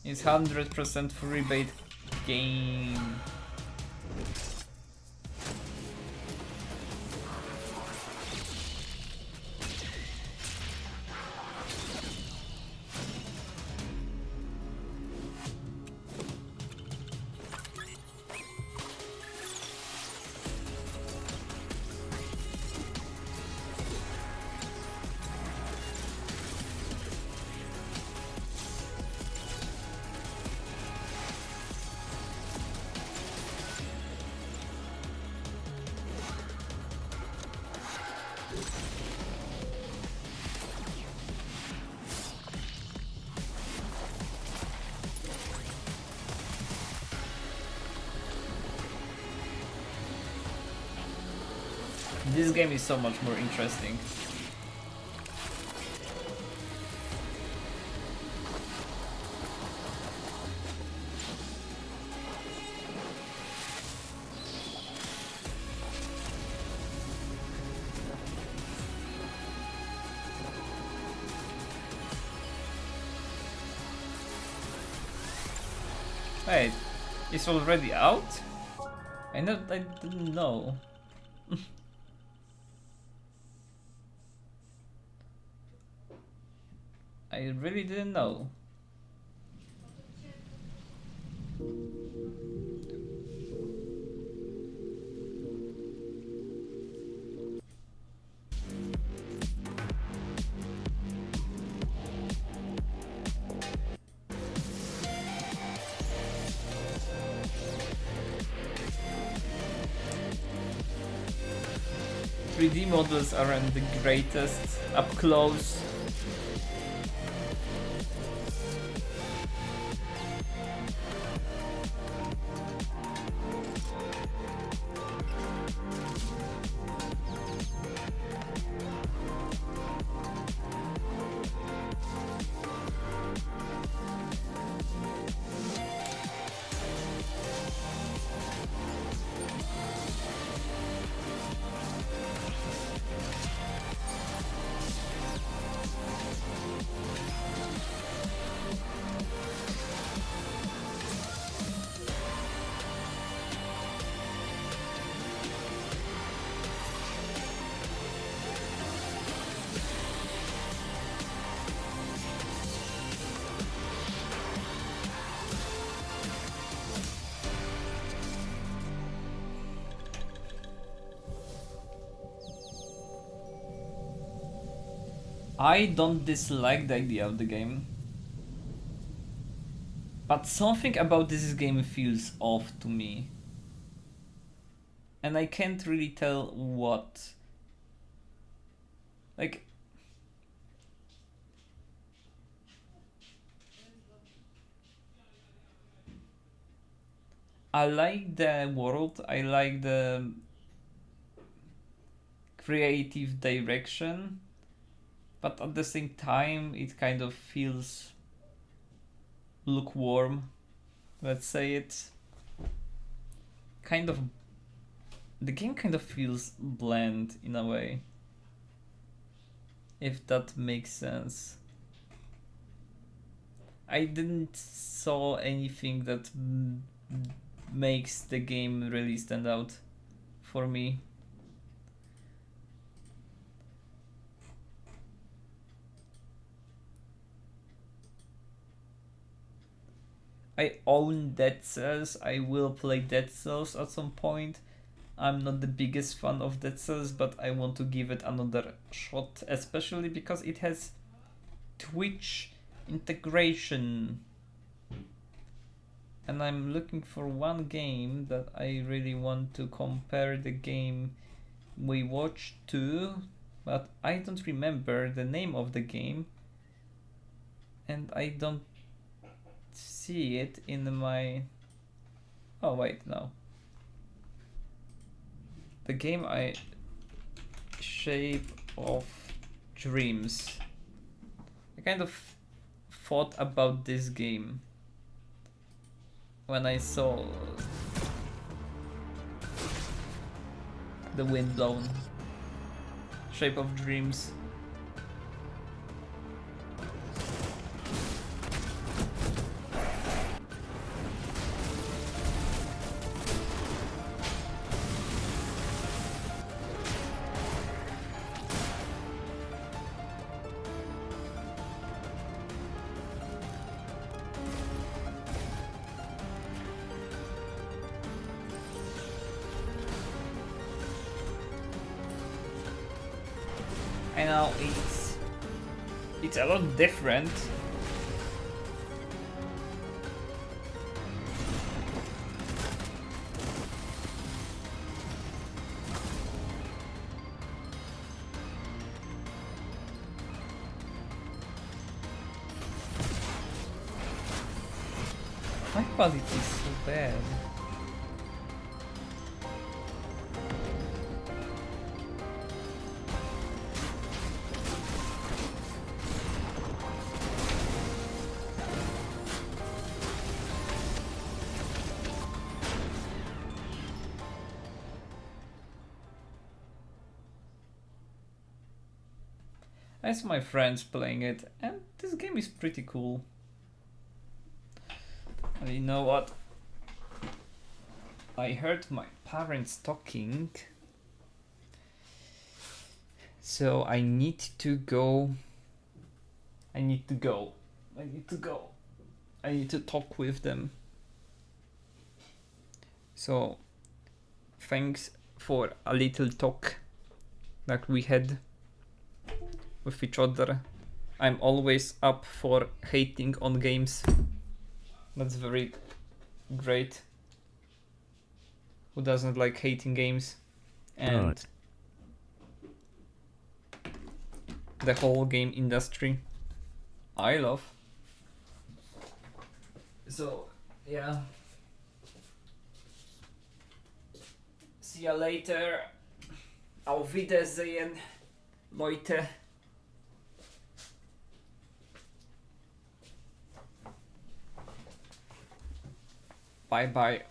It's 100% free bait game. This game is so much more interesting. Wait, it's already out? I didn't know. I really didn't know. 3D models aren't the greatest up close. I don't dislike the idea of the game, but something about this game feels off to me, and I can't really tell what. Like, I like the world, I like the creative direction, but at the same time it kind of feels lukewarm, let's say it. Kind of, the game kind of feels bland in a way, if that makes sense. I didn't saw anything that makes the game really stand out for me. I own Dead Cells, I will play Dead Cells at some point. I'm not the biggest fan of Dead Cells, but I want to give it another shot, especially because it has Twitch integration. And I'm looking for one game that I really want to compare the game we watched to, but I don't remember the name of the game, and I don't see it in my... Oh wait, no. The game Shape of Dreams. I kind of thought about this game when I saw the Windblown. Shape of Dreams. I know it's a lot different. My quality is so bad. I saw my friends playing it, and this game is pretty cool. And you know what? I heard my parents talking, so I need to go. I need to talk with them. So thanks for a little talk that we had with each other. I'm always up for hating on games. That's very great. Who doesn't like hating games? And Right. the whole game industry I love. So yeah. See ya later. Auf Wiedersehen, Leute. Bye bye.